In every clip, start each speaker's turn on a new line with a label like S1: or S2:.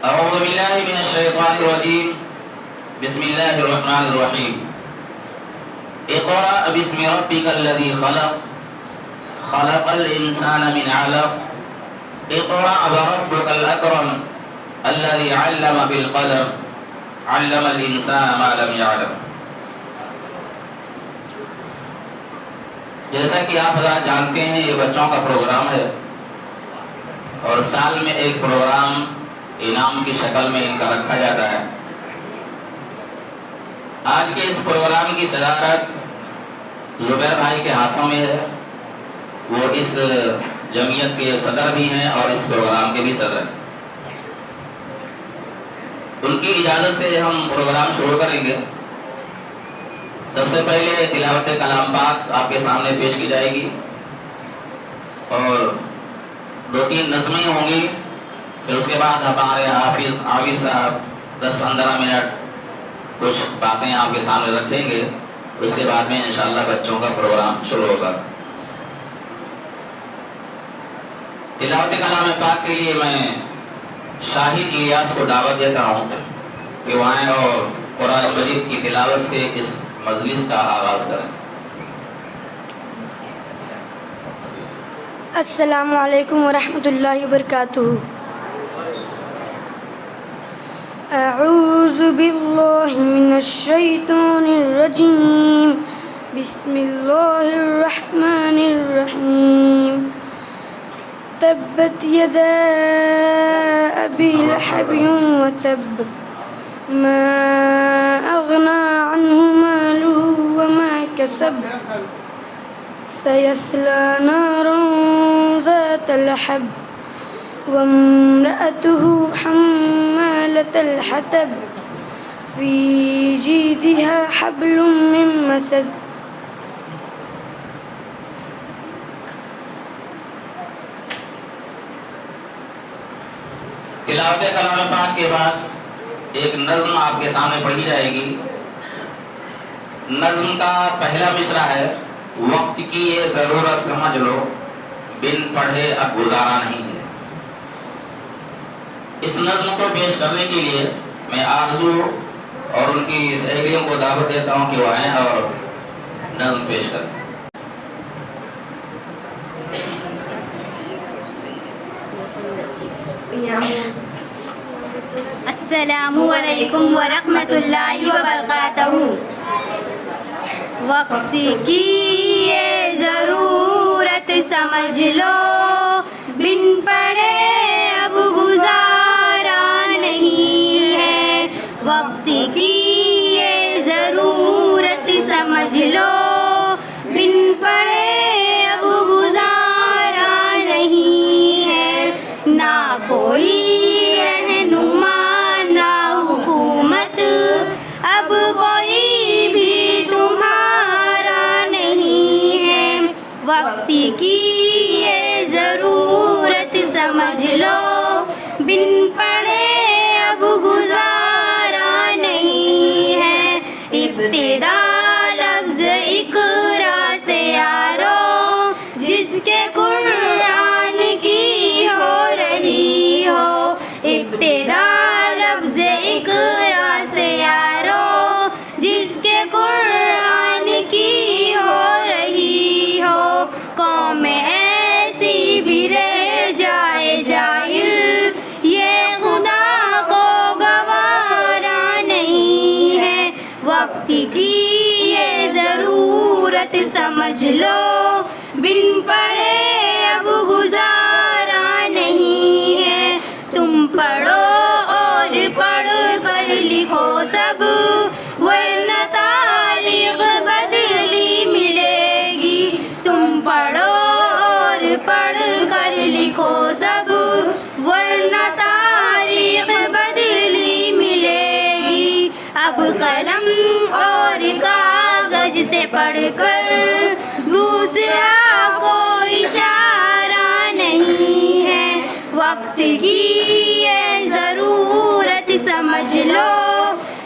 S1: अऊज़ु बिल्लाहि मिनश शैतानिर रजीम। बिस्मिल्लाहिर रहमानिर रहीम। इक़रा बिस्मि रब्बिकल लज़ी खलक़, खलक़ल इंसाना मिन अलक़। इक़रा व रब्बुकल अकरम, अल्लज़ी अल्लम बिल क़लम, अल्लमल इंसाना मा लम यअलम। जैसा कि आप जानते हैं, ये बच्चों का प्रोग्राम है और साल में एक प्रोग्राम इनाम की शक्ल में इनका रखा जाता है। आज के इस प्रोग्राम की सदारत जुबैर भाई के हाथों में है। वो इस जमीयत के सदर भी हैं और इस प्रोग्राम के भी सदर हैं। उनकी इजाज़त से हम प्रोग्राम शुरू करेंगे। सबसे पहले तिलावत कलाम पाक आपके सामने पेश की जाएगी और 2-3 नज़में होंगी। फिर उसके बाद हमारे हाफिज आबिद साहब 10-15 मिनट कुछ बातें आपके सामने रखेंगे। उसके बाद में इंशाअल्लाह बच्चों का प्रोग्राम शुरू होगा। तिलावत कलाम पाक के लिए मैं शाहिद इलियास को दावत देता हूँ कि वो आएँ और कुरान मजीद की तिलावत से इस मजलिस का आगाज़ करें।
S2: अस्सलामु अलैकुम वरहमतुल्लाहि वबरकातुहू। अऊज़ु बिल्लाहि मिनश शैतानिर रजीम। बिस्मिल्लाहिर रहमानिर रहीम। तब्बत यदा अबी लहब व तब, मा अग़ना अन्हु मालुहु व मा कसब, सयस्ला नारन ज़ात लहब, वम्रअतुहु हम्मालतल हतब, फ़ी जीदिहा हब्लुम मिन मसद।
S1: तिलावत कलाम पाक के बाद एक नज़्म आपके सामने पढ़ी जाएगी। नज़्म का पहला मिसरा है, वक्त की ये ज़रूरत समझ लो, बिन पढ़े अब गुजारा नहीं है। इस नज़्म को पेश करने के लिए मैं आरज़ू और उनकी सहेलियों को दावत देता हूँ कि वो आएँ और नज़्म पेश करें।
S3: अस्सलामु अलैकुम वरहमतुल्लाहि वबरकातुहू। वक्त की ये ज़रूरत समझ लो, बिन पढ़े अब गुजारा नहीं है। वक्त की ये ज़रूरत समझ लो, बिन पढ़े अब गुजारा नहीं है। ना कोई रहनुमा ना हुकूमत, अब कोई भी तुम्हारा नहीं है। वक्त की ये ज़रूरत समझ लो, बिन पढ़े अब गुजारा नहीं है। इब्तिदा लफ्ज़ इक़रा से यारो, जिसके कुरान की हो रही हो। इब्तिदा लफ्ज़ इक़रा से यारो, जिसके कुरान की हो रही हो। कौम ऐसी भी रह जाए जाहिल, ये खुदा को गवारा नहीं है। वक्त की ये ज़रूरत समझ लो, बिन पढ़े अब गुजारा नहीं है। तुम पढ़ो और पढ़ कर लिखो सब, वरना तारीख़ बदली मिलेगी। तुम पढ़ो और पढ़ कर लिखो सब, वरना तारीख़ बदली मिलेगी। अब कलम और कागज से पढ़कर दूसरा कोई चारा नहीं है। वक्त की ये ज़रूरत समझ लो,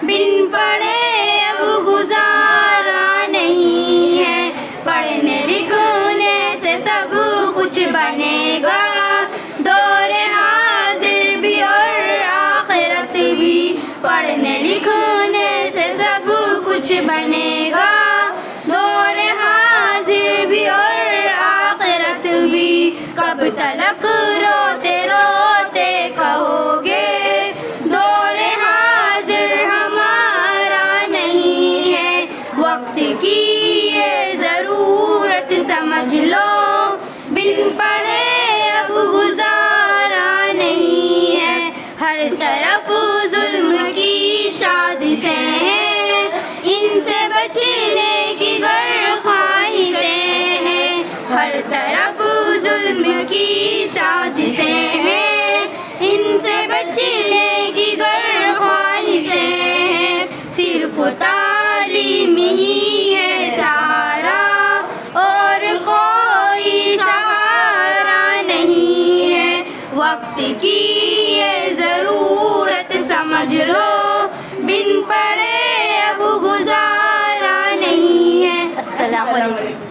S3: बिन पढ़े अब गुजारा नहीं है। पढ़ने लिखने से सब कुछ बनेगा, दौर हाज़िर भी और पढ़ने लिखने से सब कुछ बनेगा, दौर हाजिर भी और आखिरत भी। कब तलक रोते रोते कहोगे, दौर हाजिर हमारा नहीं है। वक्त की ये ज़रूरत समझ लो, बिन पढ़े अब गुजारा नहीं है। हर तरफ जुल्म की साजिशें हैं, इनसे बचने की गर ख्वाहिशें हैं। हर तरफ जुल्म की साजिशें हैं, इनसे बचने की गर ख्वाहिशें हैं। सिर्फ तालीम ही है सहारा, और कोई सहारा नहीं है। वक्त की ये ज़रूरत समझ लो, बिन पढ़े अब गुजारा नहीं है। अस्सलाम वालेकुम।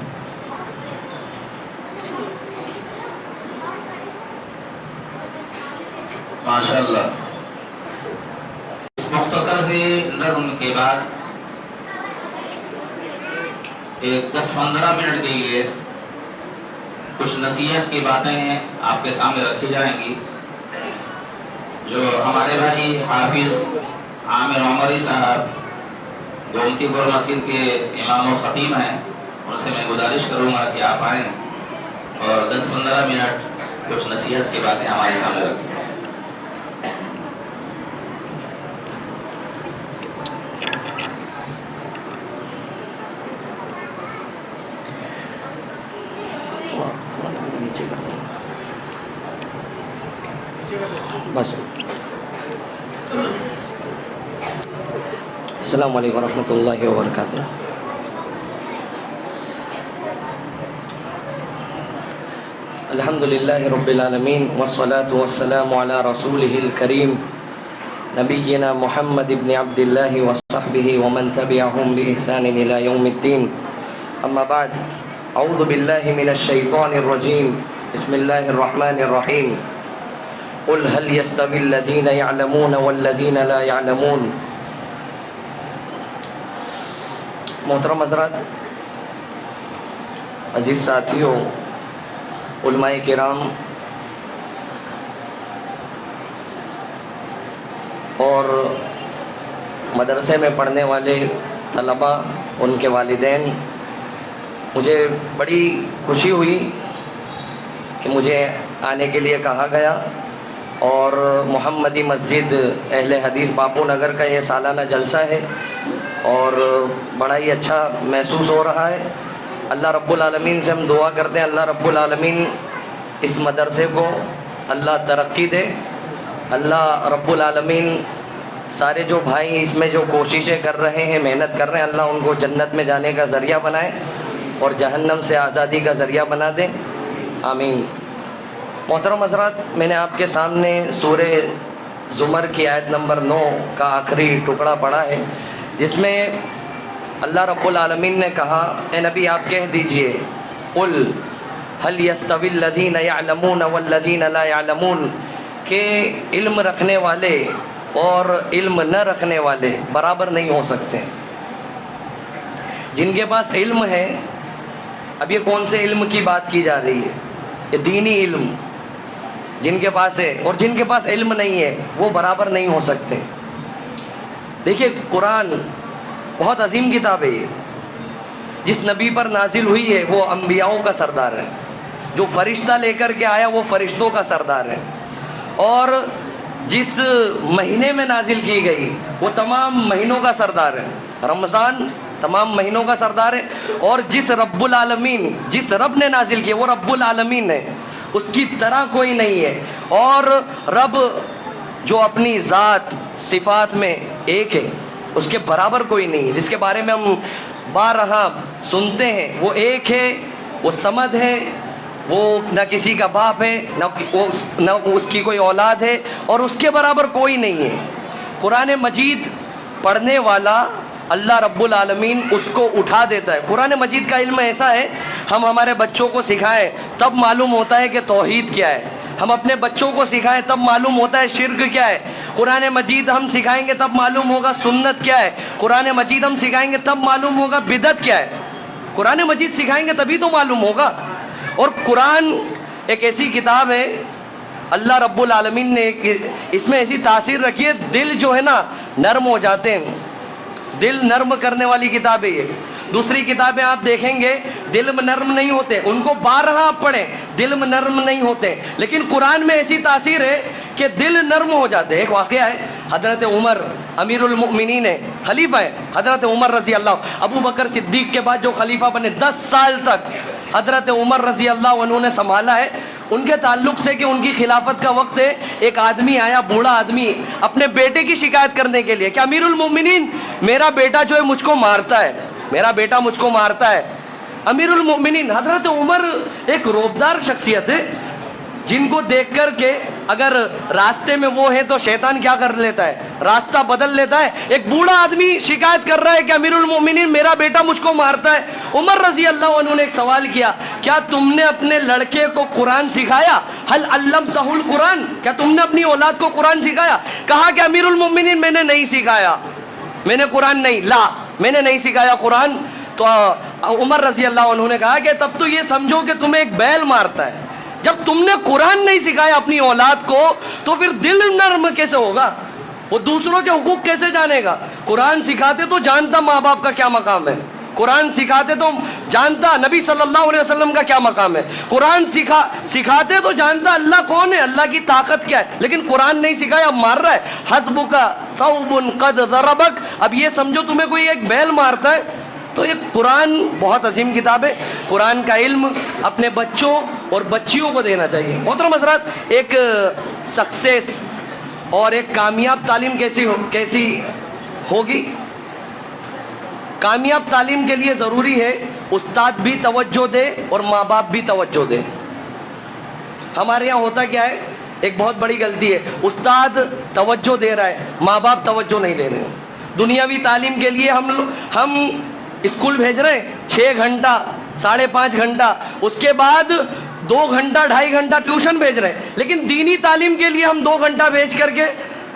S1: माशाअल्लाह। इस मुख्तसर से नज़्म के बाद एक 10-15 मिनट के लिए कुछ नसीहत की बातें आपके सामने रखी जाएंगी, जो हमारे भाई हाफिज़ आमिर उमरी साहब गोमतीपुर मस्जिद के इमाम व ख़तीब हैं, उनसे मैं गुजारिश करूँगा कि आप आएँ और 10-15 मिनट कुछ नसीहत की बातें हमारे सामने रखें।
S4: बस। अस्सलामु अलैकुम वरहमतुल्लाहि वबरकातुहू। अल्हम्दुलिल्लाहि रब्बिल आलमीन वस्सलातु वस्सलामु अला रसूलिहिल करीम नबिय्यिना मुहम्मद इब्न अब्दिल्लाहि व सहबिहि व मन तबिअहुम बि इहसानिन इला यौमिद्दीन। अम्मा बाद, अऊज़ु बिल्लाहि मिनश शैतानिर रजीम। बिस्मिल्लाहिर रहमानिर रहीम। क़ुल हल यस्तविल लज़ीना यअलमून वल्लज़ीना ला यअलमून। मोहतरम हज़रात, अज़ीज़ साथियों, उलमाए किराम और मदरसे में पढ़ने वाले तलबा, उनके वालिदैन, मुझे बड़ी खुशी हुई कि मुझे आने के लिए कहा गया और मोहम्मदी मस्जिद अहले हदीस बापू नगर का ये सालाना जलसा है और बड़ा ही अच्छा महसूस हो रहा है। अल्लाह रब्बुल आलमीन से हम दुआ करते हैं, अल्लाह रब्बुल आलमीन इस मदरसे को अल्लाह तरक्की दे। अल्लाह रब्बुल आलमीन सारे जो भाई इसमें जो कोशिशें कर रहे हैं, मेहनत कर रहे हैं, अल्लाह उनको जन्नत में जाने का ज़रिया बनाए और जहन्नम से आज़ादी का ज़रिया बना दे। आमीन। मोहतरम हज़रात, मैंने आपके सामने सूरे ज़ुमर की आयत नंबर 9 का आखिरी टुकड़ा पढ़ा है, जिसमें अल्लाह रब्बुल आलमीन ने कहा, ए नबी आप कह दीजिए, क़ुल हल यस्तविल लज़ीना यअलमून वल्लज़ीना ला यअलमून, के इल्म रखने वाले और इल्म न रखने वाले बराबर नहीं हो सकते। जिनके पास इल्म है, अब ये कौन से इल्म की बात की जा रही है? ये दीनी इल्म जिनके पास है और जिनके पास इल्म नहीं है, वो बराबर नहीं हो सकते। देखिए, कुरान बहुत अजीम किताब है। जिस नबी पर नाजिल हुई है वो अम्बियाओं का सरदार है, जो फरिश्ता लेकर के आया वो फरिश्तों का सरदार है, और जिस महीने में नाजिल की गई वो तमाम महीनों का सरदार है। रमज़ान तमाम महीनों का सरदार है, और जिस रब्बुल आलमीन, जिस रब ने नाजिल किया वो रब्बुल आलमीन है, उसकी तरह कोई नहीं है। और रब जो अपनी ज़ात सिफ़ात में एक है, उसके बराबर कोई नहीं है। जिसके बारे में हम बारहा सुनते हैं, वो एक है, वो समद है, वो न किसी का बाप है, न उसकी कोई औलाद है, और उसके बराबर कोई नहीं है। कुरान मजीद पढ़ने वाला अल्लाह रब्बुल आलमीन उसको उठा देता है। कुरान मजीद का इल्म ऐसा है, हम हमारे बच्चों को सिखाएं तब मालूम होता है कि तौहीद क्या है। हम अपने बच्चों को सिखाएं तब मालूम होता है शिर्क क्या है। कुरान मजीद हम सिखाएंगे तब मालूम होगा सुन्नत क्या है। कुरान मजीद हम सिखाएंगे तब मालूम होगा बिदअत क्या है। कुरान मजीद सिखाएंगे तभी तो मालूम होगा। और कुरान एक ऐसी किताब है, अल्लाह रब्बुल आलमीन ने इसमें ऐसी तासीर रखी है, दिल जो है ना नर्म हो जाते हैं, दिल नर्म करने वाली किताब है ये। दूसरी किताबें आप देखेंगे दिल में नर्म नहीं होते, उनको 12 आप पढ़ें दिल में नर्म नहीं होते, लेकिन कुरान में ऐसी तासीर है कि दिल नर्म हो जाते हैं। एक वाक़या है, हज़रत उमर अमीरुल मोमिनीन है, खलीफा है हज़रत उमर रज़ी अल्लाह, अबू बकर सिद्दीक़ के बाद जो खलीफा बने 10 साल तक हज़रत उमर रज़ी अल्लाह अन्हु ने संभाला है। उनके ताल्लुक़ से कि उनकी खिलाफत का वक्त है, एक आदमी आया, बूढ़ा आदमी, अपने बेटे की शिकायत करने के लिए कि अमीरुल मोमिनीन मेरा बेटा जो है मुझको मारता है, मेरा बेटा मुझको मारता है। अमीरुल मोमिनीन हज़रत उमर एक रोबदार शख्सियत है, जिनको देख कर के अगर रास्ते में वो है तो शैतान क्या कर लेता है, रास्ता बदल लेता है। एक बूढ़ा आदमी शिकायत कर रहा है कि अमीरुल मोमिनीन मेरा बेटा मुझको मारता है। उमर रज़ी अल्लाह अन्हु ने एक सवाल किया, क्या तुमने अपने लड़के को कुरान सिखाया? हल अल्लमतहुल कुरान, क्या तुमने अपनी औलाद को कुरान सिखाया? कहा कि अमीरुल मोमिनीन मैंने नहीं सिखाया, मैंने कुरान नहीं मैंने नहीं सिखाया कुरान। तो उमर रज़ी अल्लाह अन्हु ने कहा कि तब तो ये समझो कि तुम्हें एक बैल मारता है। जब तुमने कुरान नहीं सिखाया अपनी औलाद को तो फिर दिल नर्म कैसे होगा, वो दूसरों के हुकूक कैसे जानेगा? कुरान सिखाते तो जानता माँ बाप का क्या मकाम है, कुरान सिखाते तो जानता नबी सल्लल्लाहु अलैहि वसल्लम का क्या मकाम है, कुरान सिखाते तो जानता अल्लाह कौन है, अल्लाह की ताकत क्या है, लेकिन कुरान नहीं सिखाया, अब मार रहा है। हस्बुका सौबुन कद ज़रबक, अब ये समझो तुम्हें कोई एक बैल मारता है। तो ये कुरान बहुत अजीम किताब है। कुरान का इल्म अपने बच्चों और बच्चियों को देना चाहिए। मोहतरम हज़रात, एक सक्सेस और एक कामयाब तालीम कैसी होगी? कामयाब तालीम के लिए ज़रूरी है उस्ताद भी तवज्जो दे और माँ बाप भी तवज्जो दे। हमारे यहाँ होता क्या है, एक बहुत बड़ी गलती है, उस्ताद तवज्जो दे रहा है, माँ बाप तवज्जो नहीं दे रहे हैं। दुनियावी तालीम के लिए हम स्कूल भेज रहे हैं 6 घंटा 5.5 घंटा, उसके बाद 2 घंटा 2.5 घंटा ट्यूशन भेज रहे हैं, लेकिन दीनी तालीम के लिए हम 2 घंटा भेज करके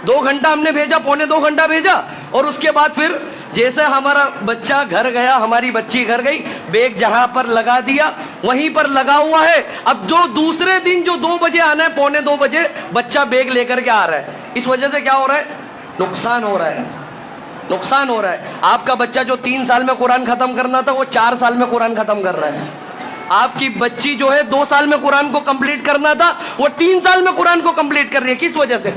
S4: 2 घंटा हमने भेजा, 1.25 घंटा भेजा, और उसके बाद फिर जैसे हमारा बच्चा घर गया, हमारी बच्ची घर गई, बैग जहाँ पर लगा दिया वहीं पर लगा हुआ है। अब जो दूसरे दिन जो 2 बजे आना है, 1:45 बजे बच्चा बैग लेकर के आ रहा है। इस वजह से क्या हो रहा है? नुकसान हो रहा है, नुकसान हो रहा है। आपका बच्चा जो 3 साल में कुरान ख़त्म करना था वो 4 साल में कुरान ख़त्म कर रहा है। आपकी बच्ची जो है 2 साल में कुरान को कंप्लीट करना था वो 3 साल में कुरान को कंप्लीट कर रही है। किस वजह से?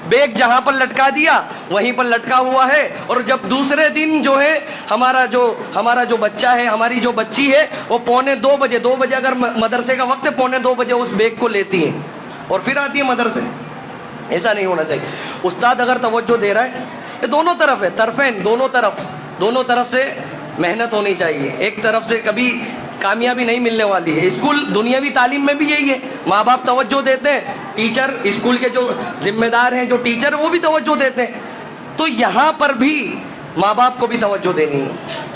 S4: बैग जहाँ पर लटका दिया वहीं पर लटका हुआ है, और जब दूसरे दिन जो है हमारा जो बच्चा है, हमारी जो बच्ची है, वो 2 बजे अगर मदरसे का वक्त है, 2:45 बजे उस बैग को लेती है और फिर आती है मदरसे। ऐसा नहीं होना चाहिए। उस्ताद अगर तवज्जो दे रहा है, ये दोनों तरफ है, तरफेन, दोनों तरफ से मेहनत होनी चाहिए। एक तरफ से कभी कामयाबी नहीं मिलने वाली है। स्कूल दुनियावी तालीम में भी यही है, माँ बाप तवज्जो देते हैं, टीचर स्कूल के जो जिम्मेदार हैं, जो टीचर वो भी तवज्जो देते हैं, तो यहाँ पर भी माँ बाप को भी तवज्जो देनी है।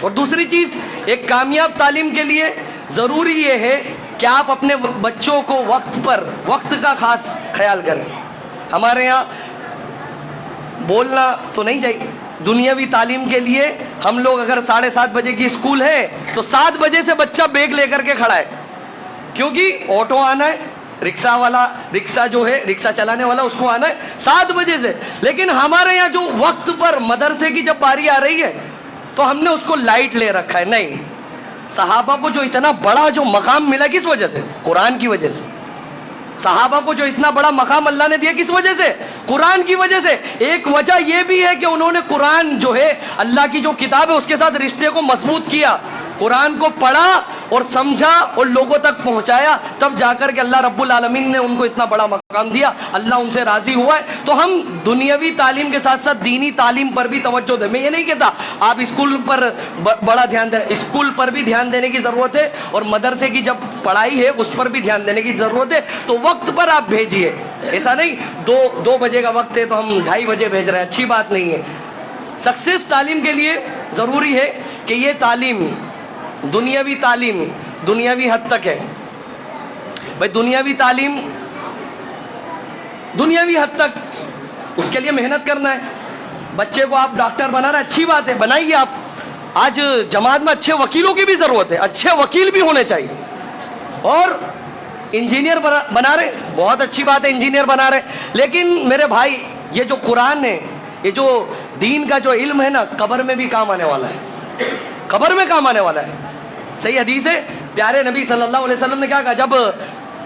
S4: और दूसरी चीज़, एक कामयाब तालीम के लिए ज़रूरी ये है कि आप अपने बच्चों को वक्त का ख़ास ख्याल करें। हमारे यहाँ बोलना तो नहीं चाहिए, दुनियावी तालीम के लिए हम लोग अगर 7:30 बजे की स्कूल है तो 7 बजे से बच्चा बैग लेकर के खड़ा है, क्योंकि ऑटो आना है, रिक्शा जो है रिक्शा चलाने वाला उसको आना है 7 बजे से। लेकिन हमारे यहाँ जो वक्त पर मदरसे की जब बारी आ रही है तो हमने उसको लाइट ले रखा है। नहीं, सहाबा को जो इतना बड़ा जो मकाम मिला किस वजह से? कुरान की वजह से। सहाबा को जो इतना बड़ा मकाम अल्लाह ने दिया किस वजह से? कुरान की वजह से। एक वजह यह भी है कि उन्होंने कुरान जो है अल्लाह की जो किताब है उसके साथ रिश्ते को मजबूत किया, कुरान को पढ़ा और समझा और लोगों तक पहुंचाया, तब जाकर के अल्लाह रब्बुल आलमीन ने उनको इतना बड़ा मकाम दिया, अल्लाह उनसे राजी हुआ है। तो हम दुनियावी तालीम के साथ साथ दीनी तालीम पर भी तवज्जो दें। मैं ये नहीं कहता आप स्कूल पर बड़ा ध्यान दें, स्कूल पर भी ध्यान देने की ज़रूरत है, और मदरसे की जब पढ़ाई है उस पर भी ध्यान देने की ज़रूरत है। तो वक्त पर आप भेजिए, ऐसा नहीं 2 बजे का वक्त है तो हम 2:30 बजे भेज रहे हैं, अच्छी बात नहीं है। सक्सेस तालीम के लिए ज़रूरी है कि ये तालीम दुनियावी हद तक है। भाई दुनियावी तालीम दुनियावी हद तक, उसके लिए मेहनत करना है। बच्चे को आप डॉक्टर बना रहे, अच्छी बात है, बनाइए आप। आज जमात में अच्छे वकीलों की भी ज़रूरत है, अच्छे वकील भी होने चाहिए। और इंजीनियर बना रहे, बहुत अच्छी बात है, इंजीनियर बना रहे। लेकिन मेरे भाई, ये जो कुरान है, ये जो दीन का जो इल्म है ना, कब्र में भी काम आने वाला है, कब्र में काम आने वाला है। सही हदीस है, प्यारे नबी सल्लल्लाहु अलैहि वसल्लम ने क्या कहा, जब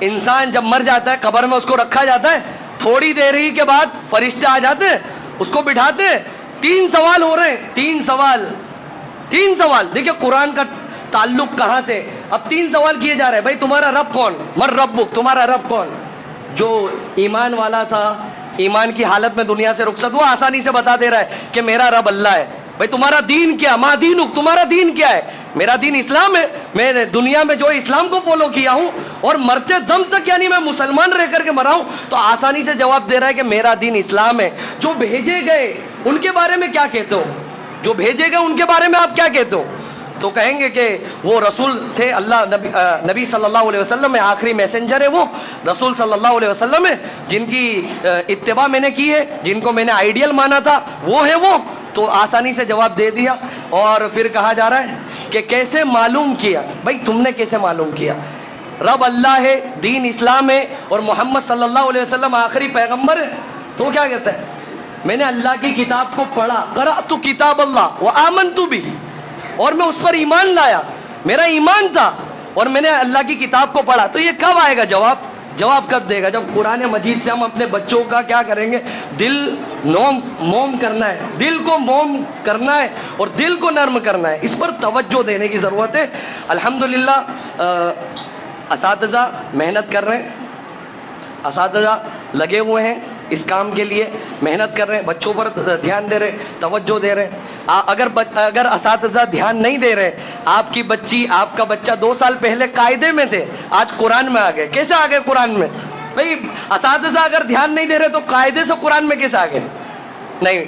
S4: इंसान जब मर जाता है, कब्र में उसको रखा जाता है, थोड़ी देर ही के बाद फरिश्ते आ जाते हैं, उसको बिठाते हैं, 3 सवाल हो रहे हैं, 3 सवाल। देखिए कुरान का ताल्लुक कहाँ से। अब 3 सवाल किए जा रहे हैं, भाई तुम्हारा रब कौन, मर रब्बुक, तुम्हारा रब कौन। जो ईमान वाला था, ईमान की हालत में दुनिया से रुखसत हुआ, आसानी से बता दे रहा है कि मेरा रब अल्लाह है। भाई तुम्हारा दीन क्या, मा दीनुक, तुम्हारा दीन क्या है। मेरा दीन इस्लाम है, मैं दुनिया में जो इस्लाम को फॉलो किया हूँ और मरते दम तक यानी मैं मुसलमान रह करके मरा हूँ, तो आसानी से जवाब दे रहा है कि मेरा दीन इस्लाम है। जो भेजे गए उनके बारे में क्या कहते हो, जो भेजे गए उनके बारे में आप क्या कहते हो। तो कहेंगे कि वो रसूल थे, अल्लाह नबी सल्लल्लाहु अलैहि वसल्लम में आखिरी मैसेंजर है, वो रसूल सल्लल्लाहु अलैहि वसल्लम है, जिनकी इत्तिबा मैंने की है, जिनको मैंने आइडियल माना था, वो है वो। तो आसानी से जवाब दे दिया। और फिर कहा जा रहा है कि कैसे मालूम किया, भाई तुमने कैसे मालूम किया, रब अल्लाह है, दीन इस्लाम है और मोहम्मद सल्लल्लाहु अलैहि वसल्लम आखिरी पैगम्बर है। तो क्या कहता है, मैंने अल्लाह की किताब को पढ़ा, क़रअतु किताब अल्लाह व आमनतु बिही, और मैं उस पर ईमान लाया, मेरा ईमान था और मैंने अल्लाह की किताब को पढ़ा। तो ये कब आएगा जवाब, जवाब कब देगा, जब कुरान मजीद से हम अपने बच्चों का क्या करेंगे, दिल मोम करना है, दिल को मोम करना है और दिल को नर्म करना है, इस पर तवज्जो देने की ज़रूरत है। अल्हम्दुलिल्लाह असातिज़ा मेहनत कर रहे हैं, असातिज़ा लगे हुए हैं इस काम के लिए, मेहनत कर रहे हैं, बच्चों पर ध्यान दे रहे, तवज्जो दे रहे। अगर असातिज़ा ध्यान नहीं दे रहे, आपकी बच्ची, आपका बच्चा 2 साल पहले कायदे में थे, आज कुरान में आ गए। कैसे आ गए कुरान में, भाई असातिज़ा अगर ध्यान नहीं दे रहे तो कायदे से कुरान में कैसे आ गए। नहीं,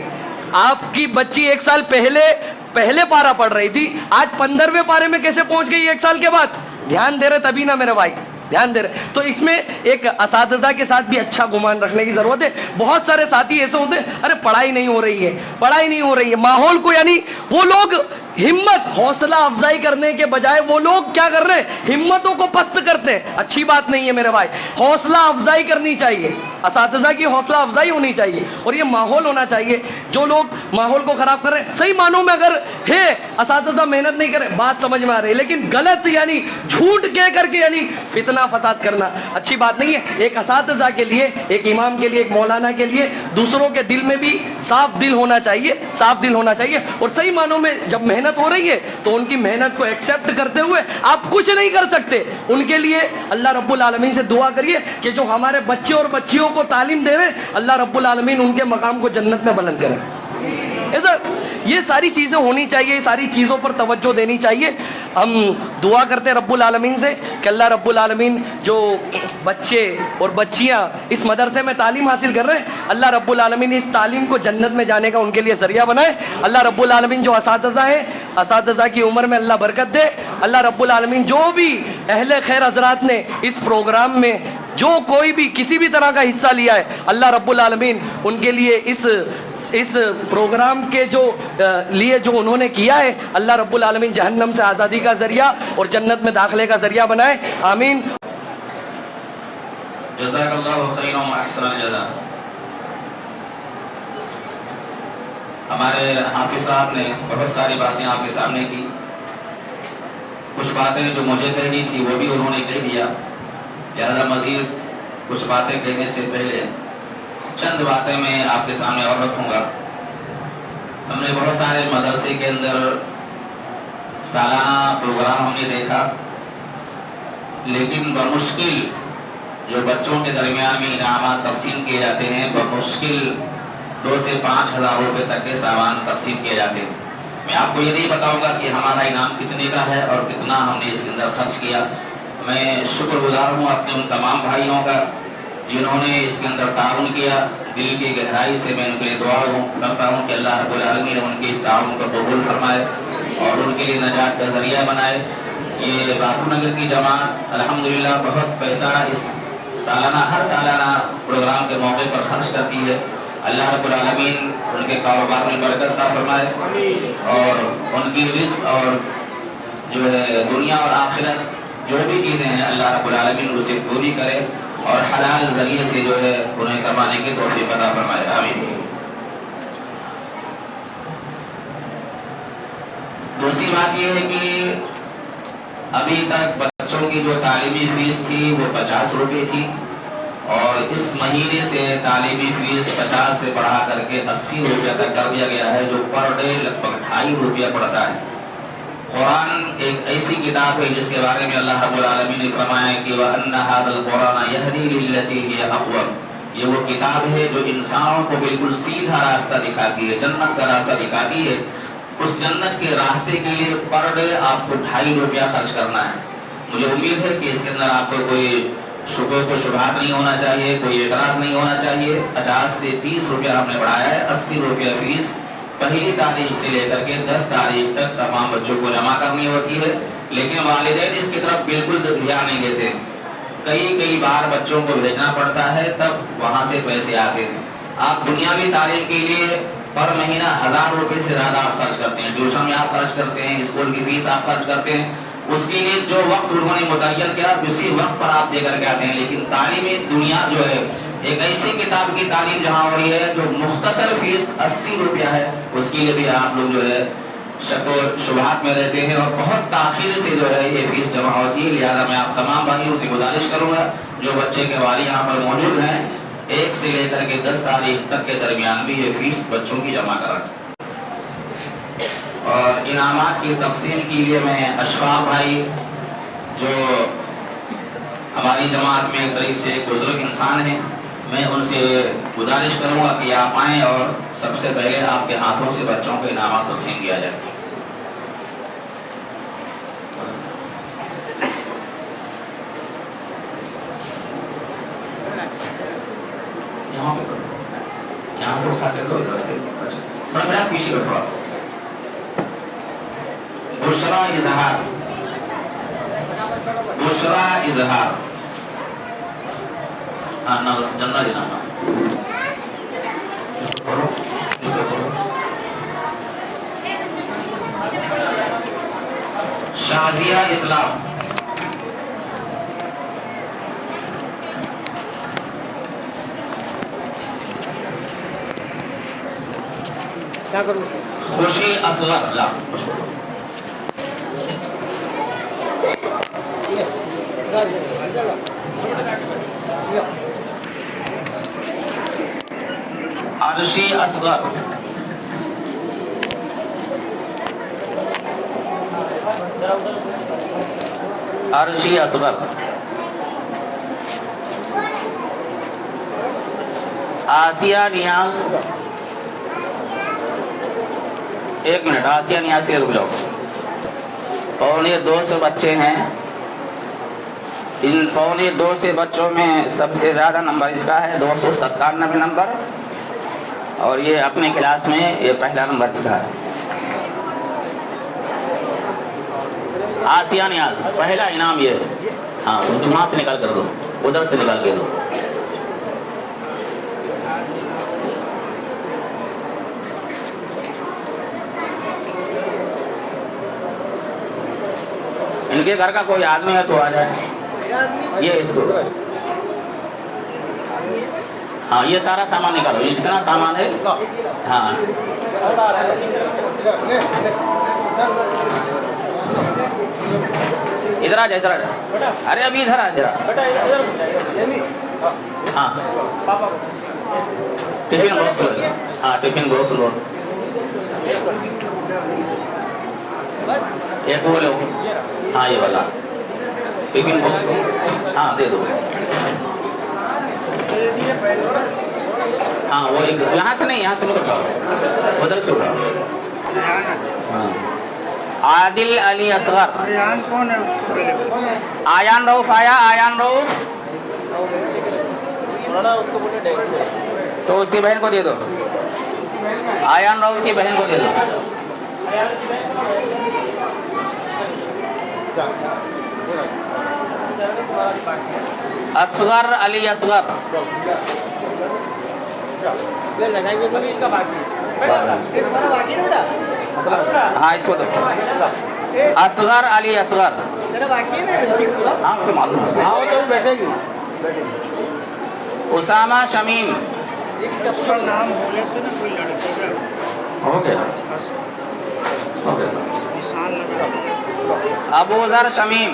S4: आपकी बच्ची 1 साल पहले पारा पढ़ रही थी, आज 15वें पारे में कैसे पहुंच गई 1 साल के बाद। ध्यान दे रहे तभी ना मेरे भाई, ध्यान दे रहे। तो इसमें एक असातिज़ा के साथ भी अच्छा गुमान रखने की ज़रूरत है। बहुत सारे साथी ऐसे होते हैं, अरे पढ़ाई नहीं हो रही है, पढ़ाई नहीं हो रही है, माहौल को, यानी वो लोग हिम्मत, हौसला अफजाई करने के बजाय वो लोग क्या कर रहे हैं, हिम्मतों को पस्त करते हैं। अच्छी बात नहीं है मेरे भाई, हौसला अफजाई करनी चाहिए, असातिज़ा की हौसला अफजाई होनी चाहिए और ये माहौल होना चाहिए। जो लोग माहौल को ख़राब कर रहे हैं, सही मानों में अगर है असातिज़ा मेहनत नहीं करे, बात समझ में आ रही है, लेकिन गलत यानी झूठ कह करके यानी फितना फसाद करना अच्छी बात नहीं है। एक असातिज़ा के लिए, एक इमाम के लिए, एक मौलाना के लिए दूसरों के दिल में भी साफ दिल होना चाहिए, साफ दिल होना चाहिए। और सही मानों में जब मेहनत हो रही है तो उनकी मेहनत को एक्सेप्ट करते हुए आप कुछ नहीं कर सकते, उनके लिए अल्लाह रब्बुल आलमीन से दुआ करिए कि जो हमारे बच्चे और बच्चियों को तालीम दे रहे, अल्लाह रब्बुल आलमीन उनके मकाम को जन्नत में बुलंद करे। ऐसा ये सारी चीज़ें होनी चाहिए, ये सारी चीज़ों पर तवज्जो देनी चाहिए। हम दुआ करते हैं रब्बुल आलमीन से कि अल्लाह रब्बुल आलमीन जो बच्चे और बच्चियाँ इस मदरसे में तालीम हासिल कर रहे हैं, अल्लाह रब्बुल आलमीन इस तालीम को जन्नत में जाने का उनके लिए ज़रिया बनाए। अल्लाह रब्बुल आलमीन जो असातिज़ा है, असातिज़ा की उम्र में अल्लाह बरकत दे। अल्लाह रब्बुल आलमीन जो भी अहले खैर हज़रात ने इस प्रोग्राम में जो कोई भी किसी भी तरह का हिस्सा लिया है, अल्लाह रब्बुल आलमीन उनके लिए इस प्रोग्राम के जो लिए जो उन्होंने किया है, अल्लाह रब्बुल आलमीन जहन्नम से आज़ादी का ज़रिया और जन्नत में दाखिले का ज़रिया बनाए, आमीन।
S1: जज़ाकल्लाहु खैरन व अहसनल जज़ा। हमारे हाफिज़ साहब ने बहुत सारी बातें आपके सामने की, कुछ बातें जो मुझे कहनी थी वो भी उन्होंने कह दिया। ज़्यादा मज़ीद कुछ बातें कहने से पहले चंद बातें मैं आपके सामने और रखूँगा। हमने बहुत सारे मदरसे के अंदर सालाना प्रोग्राम हमने देखा, लेकिन बमुश्किल जो बच्चों के दरमियान में इनामात तकसीम किए जाते हैं, बमुश्किल 2 से 5 हज़ार रुपये तक के सामान तकसीम किए जाते हैं। मैं आपको ये नहीं बताऊंगा कि हमारा इनाम कितने का है और कितना हमने इसके अंदर खर्च किया। मैं शुक्रगुजार हूँ अपने उन तमाम भाइयों का जिन्होंने इसके अंदर ताउन किया। दिल की गहराई से मैं उनके लिए दुआ करता हूँ कि अल्लाह रब्बुल आलमीन उनके इस ताउन को कबूल फरमाए और उनके लिए नजात का ज़रिया बनाए। ये बापू नगर की जमात अल्हम्दुलिल्लाह बहुत पैसा इस हर सालाना प्रोग्राम के मौके पर खर्च करती है। अल्लाह रब्बुल आलमीन उनके कारोबार में बरकत अता फरमाए और उनकी रिज़्क़ और जो है दुनिया और आखिरत जो भी चीज़ें हैं अल्लाह रब्बुल आलमीन उसे पूरी करे और हलाल ज़रिए से जो है उन्हें कमाने की तौफीक अता फरमाए, आमीन। दूसरी बात यह है कि अभी तक बच्चों की जो तालीमी फ़ीस थी वो 50 रुपये थी और इस महीने से तालीमी फ़ीस 50 से बढ़ा करके 80 रुपये तक कर दिया गया है, जो पर डे लगभग 2.5 रुपया पड़ता है। कुरान एक ऐसी किताब है जिसके बारे में अल्लाह रब्बुल आलमीन ने फरमाया कि व अन्ना हाज़ल कुरान यहदी लिल्लती हिय अक़वम, ये वो किताब है जो इंसानों को बिल्कुल सीधा रास्ता दिखाती है, जन्नत का रास्ता दिखाती है। उस जन्नत के रास्ते के लिए पर डे आपको 2.5 रुपया खर्च करना है। मुझे उम्मीद है कि इसके अंदर आपको कोई शुबह को शुभात नहीं होना चाहिए, कोई एतराज़ नहीं होना चाहिए। 50 से 30 रुपया हमने बढ़ाया है। 80 रुपया फीस पहली तारीख से लेकर के 10 तारीख तक तमाम बच्चों को जमा करनी होती है, लेकिन वालिदैन इसकी तरफ बिल्कुल ध्यान नहीं देते। कई बार बच्चों को भेजना पड़ता है, तब वहाँ से पैसे आते हैं। आप दुनियावी तालीम के लिए पर महीना 1000 रुपये से ज़्यादा आप खर्च करते हैं, ट्यूशन में आप खर्च करते हैं, स्कूल की फीस आप खर्च करते हैं, उसके लिए जो वक्त उन्होंने मुतय्यन किया उसी वक्त पर आप दे करके आते हैं। लेकिन तालीमी दुनिया जो है एक ऐसी किताब की तालीम जहाँ हो रही है जो मुख्तसर फीस 80 रुपया है, उसके लिए भी आप लोग जो है शक व शुबहात में रहते हैं और बहुत ताख़ीर से जो है ये फीस जमा होती है। लिहाजा मैं आप तमाम भाइयों से गुजारिश करूँगा जो बच्चे के वाली यहाँ पर मौजूद हैं, 1 से लेकर के 10 तारीख तक के दरमियान भी ये फीस बच्चों की जमा कराएं। और इनामात की तक़सीम के लिए मैं अशफाक भाई जो हमारी जमात में एक तरीके से बुजुर्ग इंसान हैं, मैं उनसे गुजारिश करूँगा कि आप आएँ और सबसे पहले आपके हाथों से बच्चों को इनामात तक़सीम किया जाए। यहाँ से उठा के दो, इधर से थोड़ा मेरा पीछे का थोड़ा सा। बुशरा इजहार, बुशरा इजहार, हाँ ना जन्नत देना ना करो, इसको करो। शाजिया इस्लाम, क्या करूँ? खुशी असगर ला आरशी असगर, आरशी असगर, आसिया नियाज, 1 मिनट, आसिया नियाज से रुक जाओ। पौने 200 बच्चे हैं, इन पौने 200 बच्चों में सबसे ज़्यादा नंबर इसका है 297 नंबर, और ये अपने क्लास में ये पहला नंबर इसका है। आसिया नियाज पहला इनाम ये, हाँ तुम वहाँ से निकाल कर दो, उधर से निकाल के दो। इनके घर का कोई आदमी है तो आ जाए, ये इसको, हाँ ये सारा सामान निकालो, ये जितना सामान है, हाँ इधर आ जा, इधर आ जा, अरे अभी इधर आ जरा, हाँ टिफिन बॉक्स लो, हाँ टिफिन बॉक्स लो, एक वो लो, हाँ ये वाला टिफिन बॉक्स लो, हाँ दे दो, हाँ वो एक यहाँ से नहीं, यहाँ से मत उठाओ, उधर से उठाओ। हाँ आदिल अली असगर,
S5: आयान कौन है उसको?
S1: आयान रऊफ आया, आयान रऊफ तो उसकी बहन को दे दो, आयान रऊफ की बहन को दे दो। असगर अली असगर। हाँ इसको दो। असगर अली असगर। हाँ तो मालूम है। उसामा शमीम।
S5: उसका नाम बोले थे ना कोई लड़के का
S1: ओके ओके सर।
S5: निशान लगा
S1: अबूजर शमीम।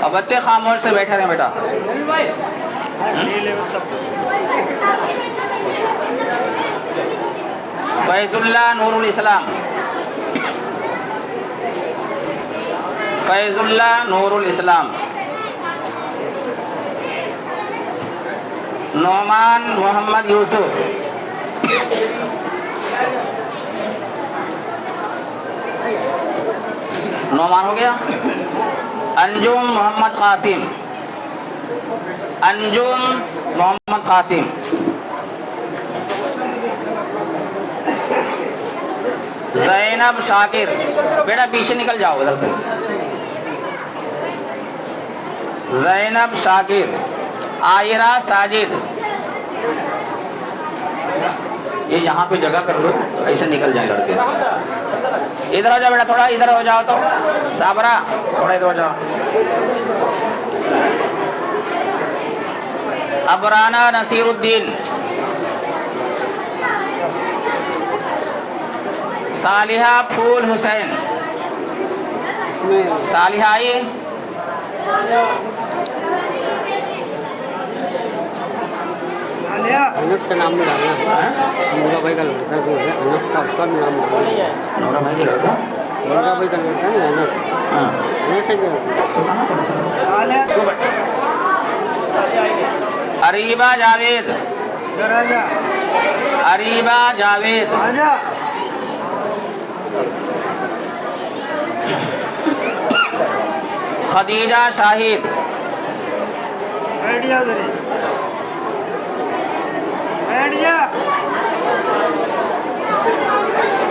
S1: अब बच्चे खामोश से बैठे रहे बेटा।
S5: ले ले तब
S1: फैजुल्ला नूरुल इस्लाम। फैजुल्ला नूरुल इस्लाम। नोमान मोहम्मद यूसुफ। नोमान हो गया। अंजुम मोहम्मद कासिम। अंजुम मोहम्मद कासिम। जैनब शाकिर। बेटा पीछे निकल जाओ उधर से। जैनब शाकिर। आयरा साजिद। ये यहाँ पे जगह कर लो, ऐसे निकल जाए लड़के। इधर हो जाओ बेटा, थोड़ा इधर हो जाओ तो। साबरा थोड़ा इधर हो जाओ। अबराना नसीरुद्दीन। सालिहा फूल हुसैन। सालिहा आई।
S5: अनस का नाम नहीं डालना। नूरा भाई का लड़का जो है अनस का, उसका भी नाम डालना।
S1: नूरा भाई का लड़का।
S5: नूरा भाई का लड़का है अनस। अनस है जो
S1: अरीबा जावेद। अरीबा जावेद। खदीजा शाहिद।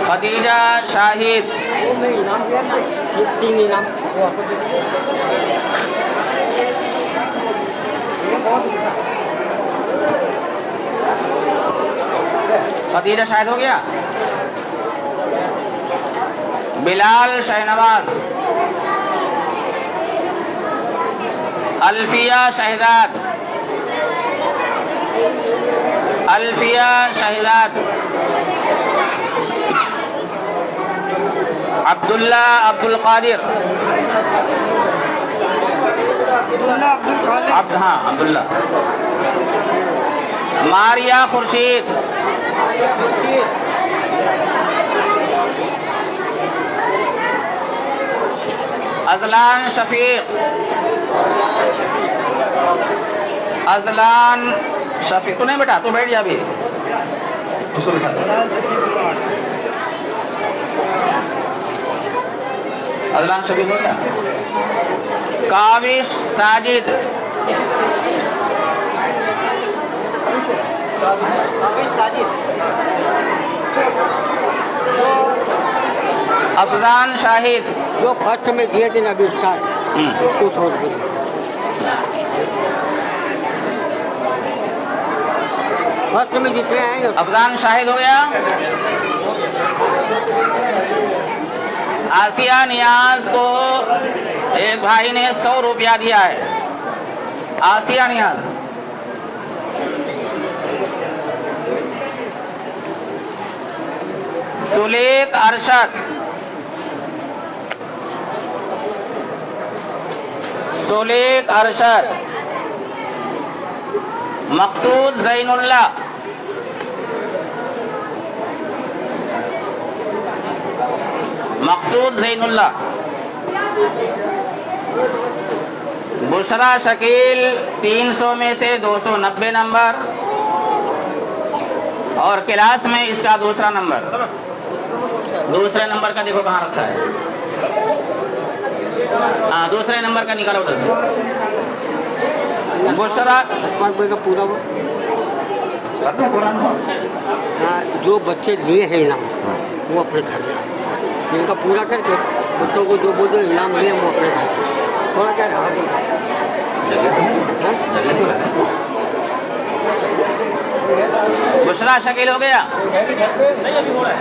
S1: खदीजा शाहिद।
S5: इनाम दिया ना, 3 इनाम।
S1: खदीजा शाहिद हो गया। बिलाल शहनवाज। अल्फिया शहजाद। अल्फिया शहजाद। अब्दुल्ला अब्दुल कादिर। हाँ अब्दुल्ला। मारिया खुर्शीद। अजलान शफीक। अजलान शफीक। तू नहीं बेटा, तू बैठ जा अभी। उसको बिठा दे। अजलान शफीक हो गया। काविश साजिद। अफजान शाहिद।
S5: जो फर्स्ट में दिए थे ना अभी स्टार्ट, उसको छोड़ दिया। फर्स्ट में जितने आएंगे।
S1: अफजान शाहिद हो गया। आसिया नियाज को एक भाई ने 100 रुपया दिया है। आसिया नियाज। सुलेख अरशद। सुलेख अरशद। मकसूद ज़ैनुल्लाह। मकसूद ज़ैनुल्लाह। बुशरा शकील 300 में से 290 नंबर, और क्लास में इसका दूसरा नंबर। दूसरे नंबर का देखो कहाँ रखा है। हाँ दूसरे नंबर का निकालो उधर से। बुशरा
S5: का पूरा जो बच्चे लिए हैं इनाम वो अपने घर जाए, इनका पूरा करके बच्चों को जो बोलते इनाम लिए वो अपने घर थोड़ा क्या रहा तो
S1: जगह तो रहे। बुशरा शकील हो गया? नहीं, अभी हो रहा है।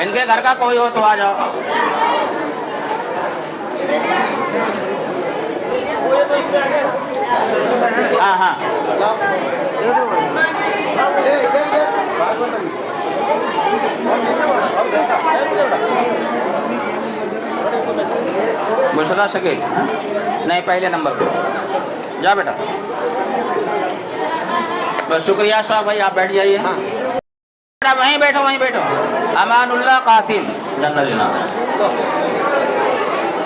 S1: इनके घर का कोई हो तो आ जाओ। हाँ हाँ, बुशरा शकील नहीं, पहले नंबर पे जा बेटा। बस शुक्रिया अशफाक भाई, आप बैठ जाइए। बेटा वहीं बैठो, वहीं बैठो। अमानुल्लाह कासिम जनरल इनाम।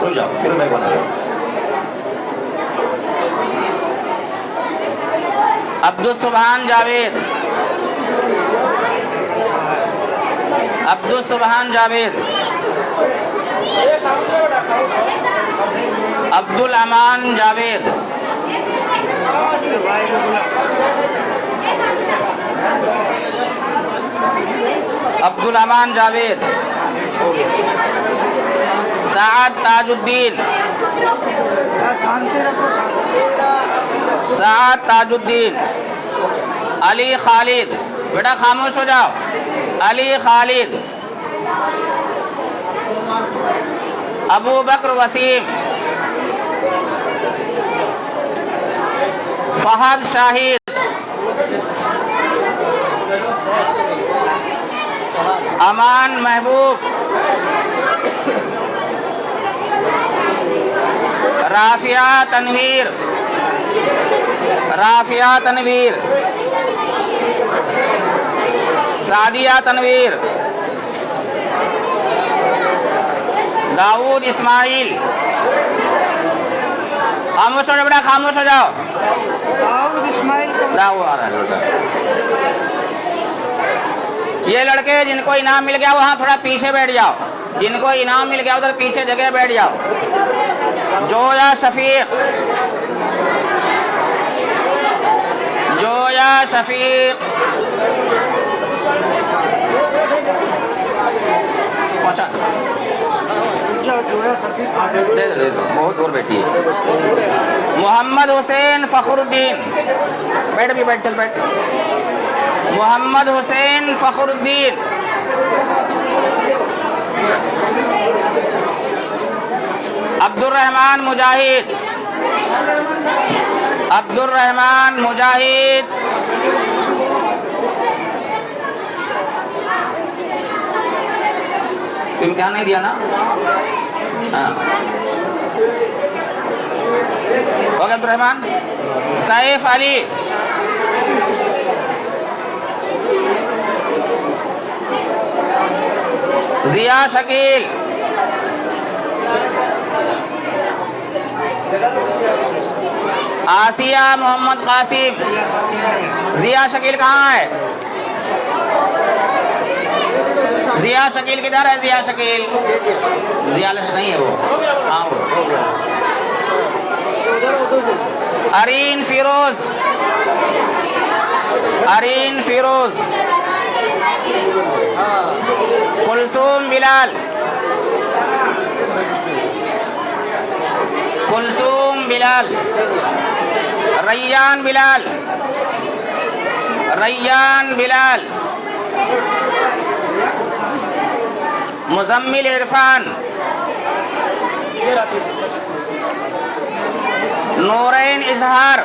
S1: रुक जाओ, फिर बैग बंद करो। अब्दुल सुबहान जावेद, अब्दुल सुबहान जावेद। अब्दुल अमान जावेद, अब्दुल अमान जावेद। साद ताजुद्दीन, साद ताजुद्दीन। अली खालिद, बेटा खामोश हो जाओ। अली खालिद। अबू बकर वसीम, फहद शाहिद, अमान महबूब, राफिया तनवीर, राफिया तनवीर, सादिया तनवीर, दाऊद इस्माइल। खामोश हो जाओ बेटा, खामोश हो जाओ। दाऊद इस्माइल, दाऊद आ रहा है बेटा। ये लड़के जिनको इनाम मिल गया वहाँ थोड़ा पीछे बैठ जाओ। जिनको इनाम मिल गया उधर पीछे जगह बैठ जाओ। जोया शफीक, जोया शफीक। पहुँचा दे दो, बहुत दूर बैठी है। मोहम्मद हुसैन फखरुद्दीन, बैठ भी, बैठ, चल बैठ। मोहम्मद हुसैन फखरुद्दीन। अब्दुल रहमान मुजाहिद, अब्दुल रहमान मुजाहिद। इम्तिहान नहीं दिया ना? हाँ, हो गया अब्दुल रहमान। सैफ अली, जिया शकील, आसिया मोहम्मद कासिम। जिया शकील कहाँ है? जिया शकील किधर है? जिया शकील, जिया नहीं है वो। हाँ, वो अरीन फिरोज, अरीन फिरोज। कुलसूम बिलाल, कुलसूम बिलाल। रैयान बिलाल, रैयान बिलाल। मुजम्मिल इरफान, नूरैन इजहार,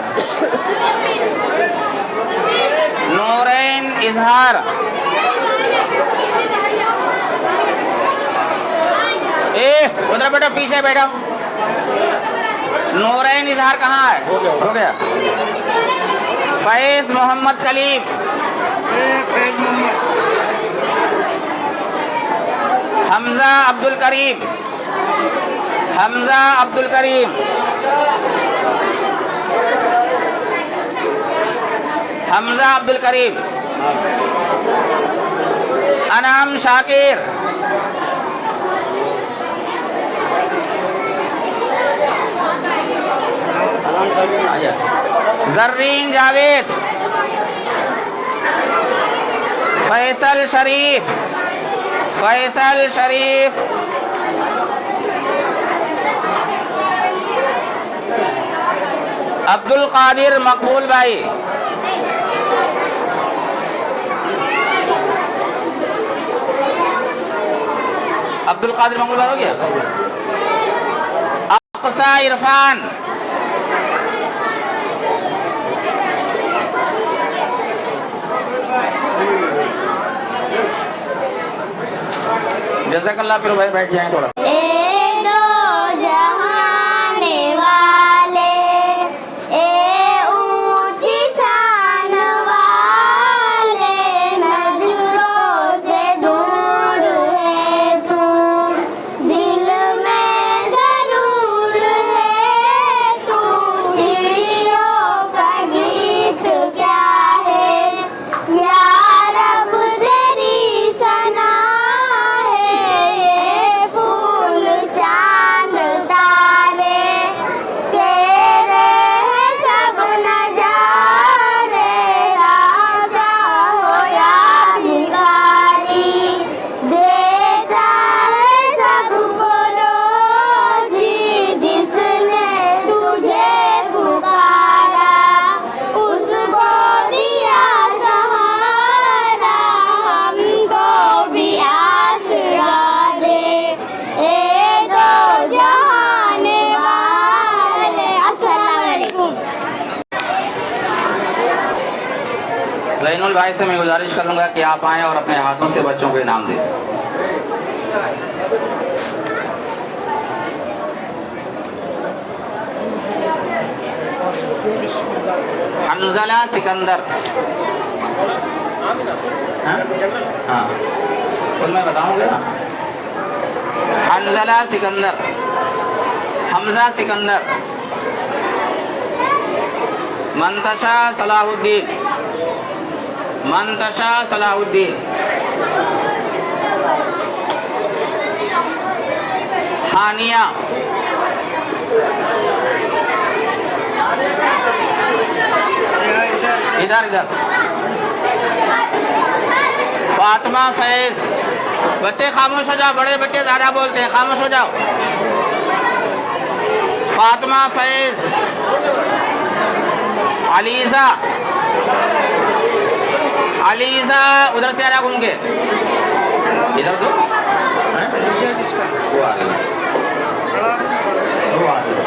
S1: नूरैन इजहार। उधर बैठो, पीछे बैठो। नूरैन इजहार कहाँ है? हो गया। फैज मोहम्मद कलीम, हमजा अब्दुल करीम, हमजा अब्दुल करीम। हमजा अब्दुल करीम। अनाम शाकिर, जर्रीन जावेद, फैसल शरीफ, फैसल शरीफ, अब्दुल कादिर मकबूल भाई, अब्दुल कादिर मकबूल भाई हो गया। अक्सा इरफान, जज़ाकल्लाह। फिर भाई बैठ जाएं थोड़ा। ज़ैनुल भाई से मैं गुजारिश करूंगा कि आप आएँ और अपने हाथों से बच्चों को इनाम दें। हंज़ला सिकंदर, हाँ खुद मैं बताऊंगा ना। हंज़ला सिकंदर, हमजा सिकंदर, मंतशा सलाहुद्दीन, मंतशा सलाहुद्दीन, हानिया, इधर इधर, फातिमा फैज। बच्चे खामोश हो जाओ, बड़े बच्चे ज़्यादा बोलते हैं, खामोश हो जाओ। फातिमा फैज, अलीज़ा, अलीज़ा उधर से आ रहा घूम के, इधर तो वो आ गई, वो आ गई।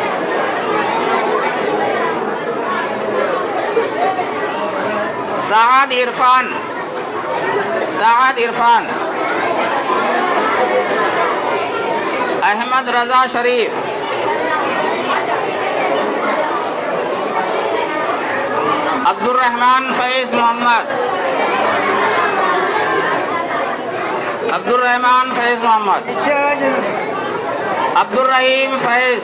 S1: साद इरफान, साद इरफान, अहमद रजा शरीफ, अब्दुर्रहमान फैज मोहम्मद, अब्दुर्रहमान फैज मोहम्मद, अब्दुर्रहीम फैज,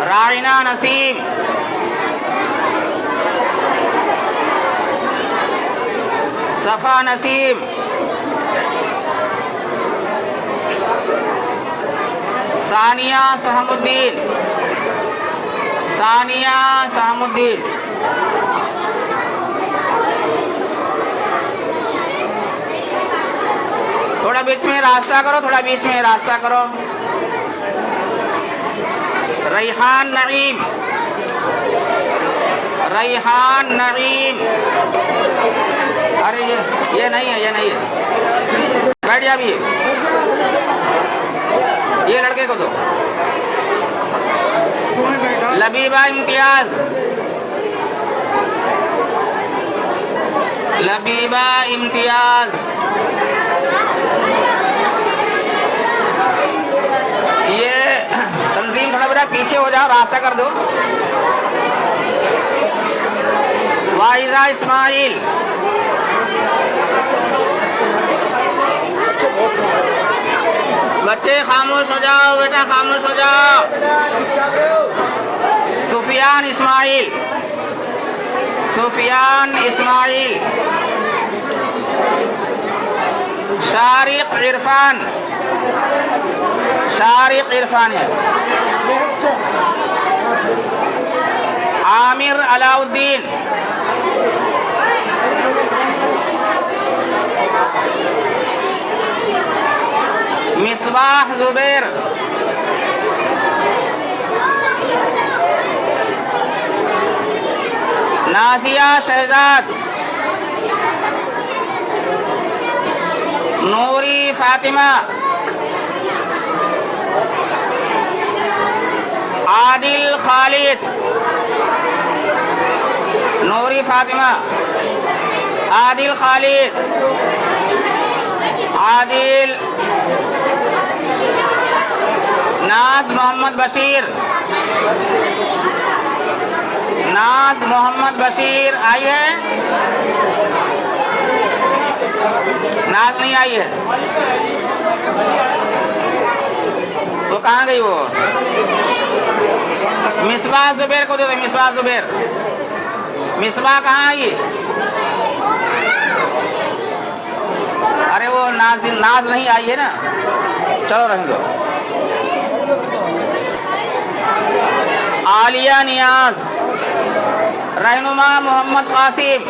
S1: राइना नसीम, सफ़ा नसीम, सानिया सहमुद्दीन, सानिया सहमुद्दीन, थोड़ा बीच में रास्ता करो, थोड़ा बीच में रास्ता करो। रैहान नईम, रैहान नईम, अरे ये नहीं है, ये नहीं है, बैठ जा अभी, ये लड़के को दो। लबीबा इम्तियाज, लबीबा इम्तियाज, ये तंजीम थोड़ा बेटा पीछे हो जाओ, रास्ता कर दो। वाइजा इस्माइल, बच्चे खामोश हो जाओ बेटा, खामोश हो जाओ। सुफियान इस्माइल, सुफियान इस्माइल, शारिक इरफान, शारिक इरफान है। आमिर अलाउद्दीन,
S6: मिसबाह जुबैर, नाजिया शहजाद, नूरी फातिमा, आदिल खालिद, नूरी फातिमा, आदिल खालिद, आदिल, नाज मोहम्मद बशीर, नाज मोहम्मद बशीर आई है? नाज नहीं आई है तो कहाँ गई वो? मिसबाह जुबैर को दे दो, मिसबाह जुबैर। मिसबाह कहाँ आई? अरे वो नाज नहीं आई है ना, चलो रहने दो। आलिया नियाज, रहनुमा मोहम्मद कासिम,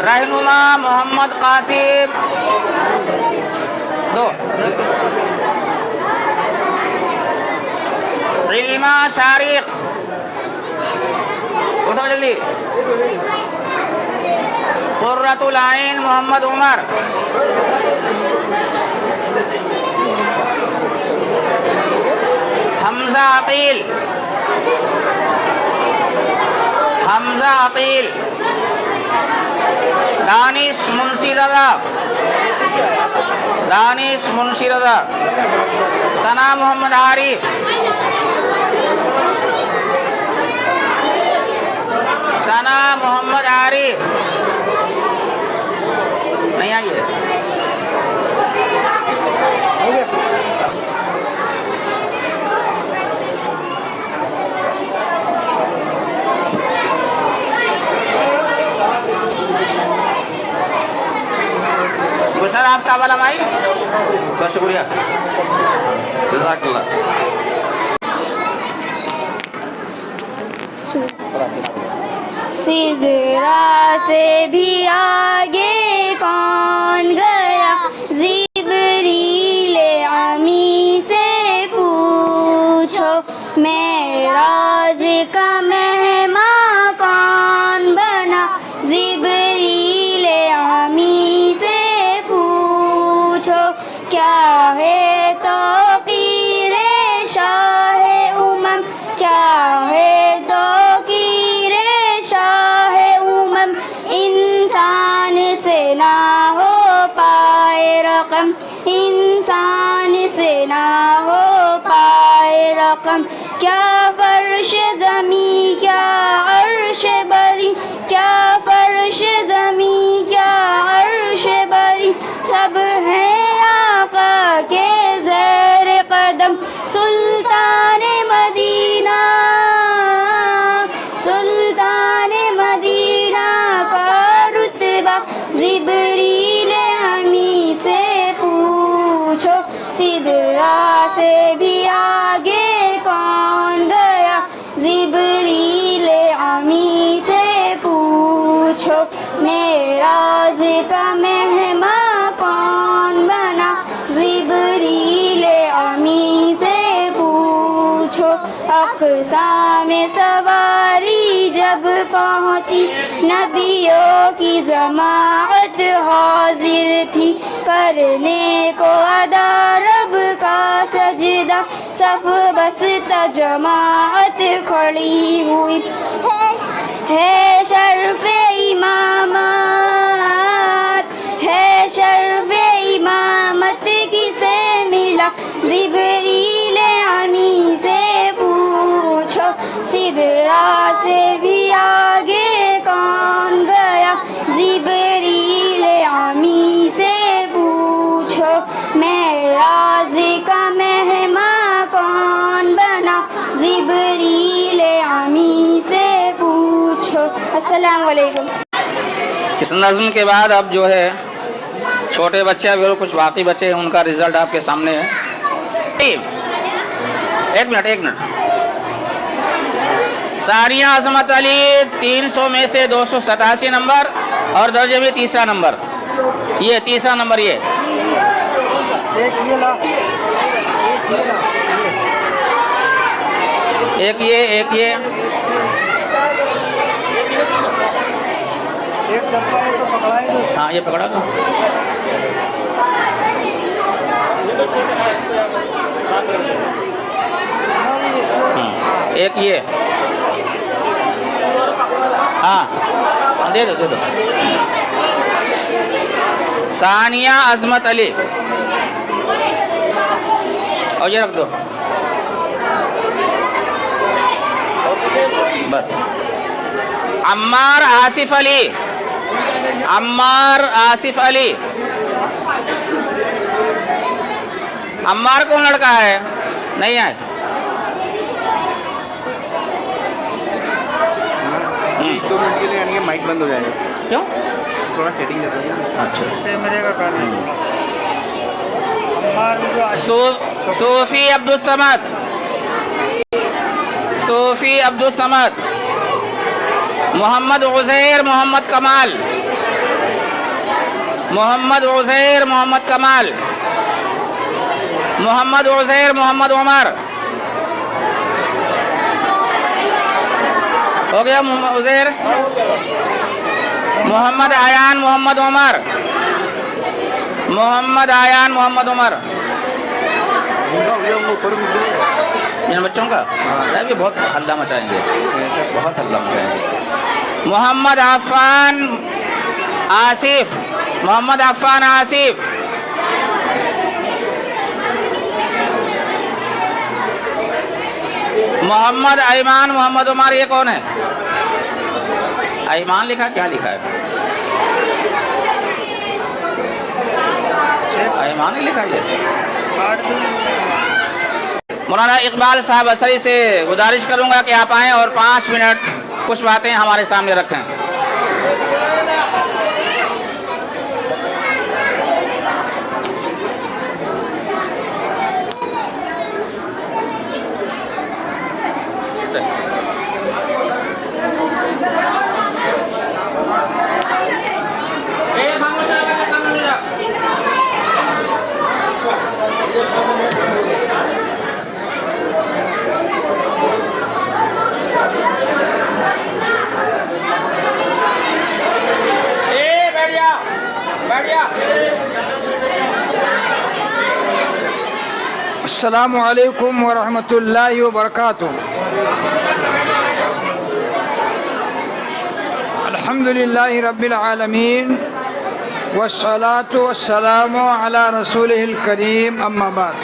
S6: रहनुमा मोहम्मद कासिम दो। इल्मा शारिक, उठो जल्दी। कुर्रतुल आइन मोहम्मद उमर, हमजा अकील, हमजा अकील, दानिश मुंशी रजा, दानिश मुंशी रजा, सना मोहम्मद आरिफ, सना मोहम्मद आरिफ नहीं आई है। गुलशन आपका वाला भाई, बहुत शुक्रिया, जज़ाकल्लाह।
S3: सिदरा से भी आगे कौन गया, जिब्रील अमी से पूछो, मेराज का मेहमान कौन बना, जिब्रील अमी से पूछो, क्या है तो पीरे शाहे उमम, क्या है तो इंसान से ना हो पाए रकम, इंसान से ना हो पाए रकम, क्या फर्श ज़मी क्या अर्श बरी, क्या फर्श ज़मी क्या अर्श बरी, सब हैं आका के ज़ेर कदम, सुल्तान मदीना, सुल्तान मदीना का रुतबा, जिब्रील अमी से पूछो, सिदरा से भी आगे कौन गया, जिब्रील अमी से पूछो, मेराज का मेहमान कौन बना, जिब्रील अमी से पूछो, अक़सा में सवारी जब पहुँची, नबियों की जमाअत हाजिर थी, करने को अदा रब का सजदा, सफ बसता जमाअत खड़ी हुई, है शर्फ़े इमामत, है शर्फ़े इमामत किसे मिला, जिब्रील अमी से पूछो, सिदरा से भी आगे कौन गया, जिब्रील अमी से पूछो, मेराज का मेहमान कौन बना, जिब्रील अमी से पूछो। अस्सलाम वालेकुम।
S6: इस नज़्म के बाद अब जो है छोटे बच्चे अभी और कुछ बाकी बच्चे हैं, उनका रिजल्ट आपके सामने है। एक मिनट सानिया अजमत अली 300 में से 287 नंबर और दर्जे में तीसरा नंबर, ये तीसरा नंबर ये। एक ये हाँ ये पकड़ा दो। हाँ एक ये, हाँ दे दो सानिया अजमत अली, और ये रख दो बस। अम्मार आसिफ अली, अम्मार आसिफ अली। अम्मार कौन लड़का है? नहीं आए।
S5: दो मिनट के लिए यानी कि माइक बंद हो जाएगा।
S6: क्यों?
S5: थोड़ा सेटिंग देता हूँ।
S6: अच्छा।
S5: हमारे
S6: सोफी अब्दुल समद, सोफी अब्दुल समद। मोहम्मद उज़ैर मोहम्मद कमाल, मोहम्मद उज़ैर मोहम्मद कमाल। मोहम्मद उज़ैर मोहम्मद उमर। हो गया मोहम्मद उज़ैर। मोहम्मद आयान मोहम्मद उमर, मोहम्मद आयान मोहम्मद उमर। इन बच्चों का भी बहुत हल्ला मचाएंगे, बहुत हल्ला मचाएंगे। मोहम्मद अफ़ान आसिफ, मोहम्मद अफ़ान आसिफ। मोहम्मद अयमान मोहम्मद उमर। ये कौन है? अयमान लिखा, क्या लिखा है? अयमान ही लिखा है। मौलाना इकबाल साहब असरी से गुजारिश करूंगा कि आप आएँ और 5 मिनट कुछ बातें हमारे सामने रखें।
S7: अस्सलामु अलैकुम वरहमतुल्लाहि वबरकातुहू। अल्हम्दुलिल्लाहि रब्बिल आलमीन वस्सलातु वस्सलामु अला रसूलिहिल करीम, अम्मा बाद।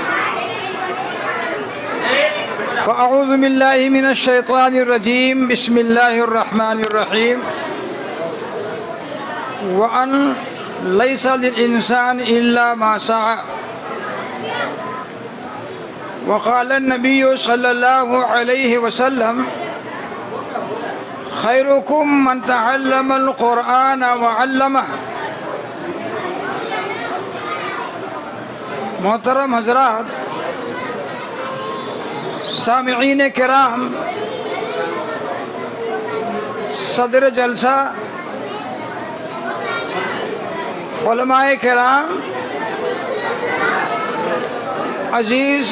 S7: फ़अऊज़ु बिल्लाहि मिनश शैतानिर रजीम, बिस्मिल्लाहिर रहमानिर रहीम। व अन लैसा लिल इंसान इल्ला मा सअ। वक़ाल नबी सल्लल्लाहु अलैहि वसल्लम खैरुकुम मन तअल्लमल क़ुरआन व अल्लमह। मोहतरम हज़रात, सामिईन किराम, सदर जलसा, उलमाए किराम, अज़ीज़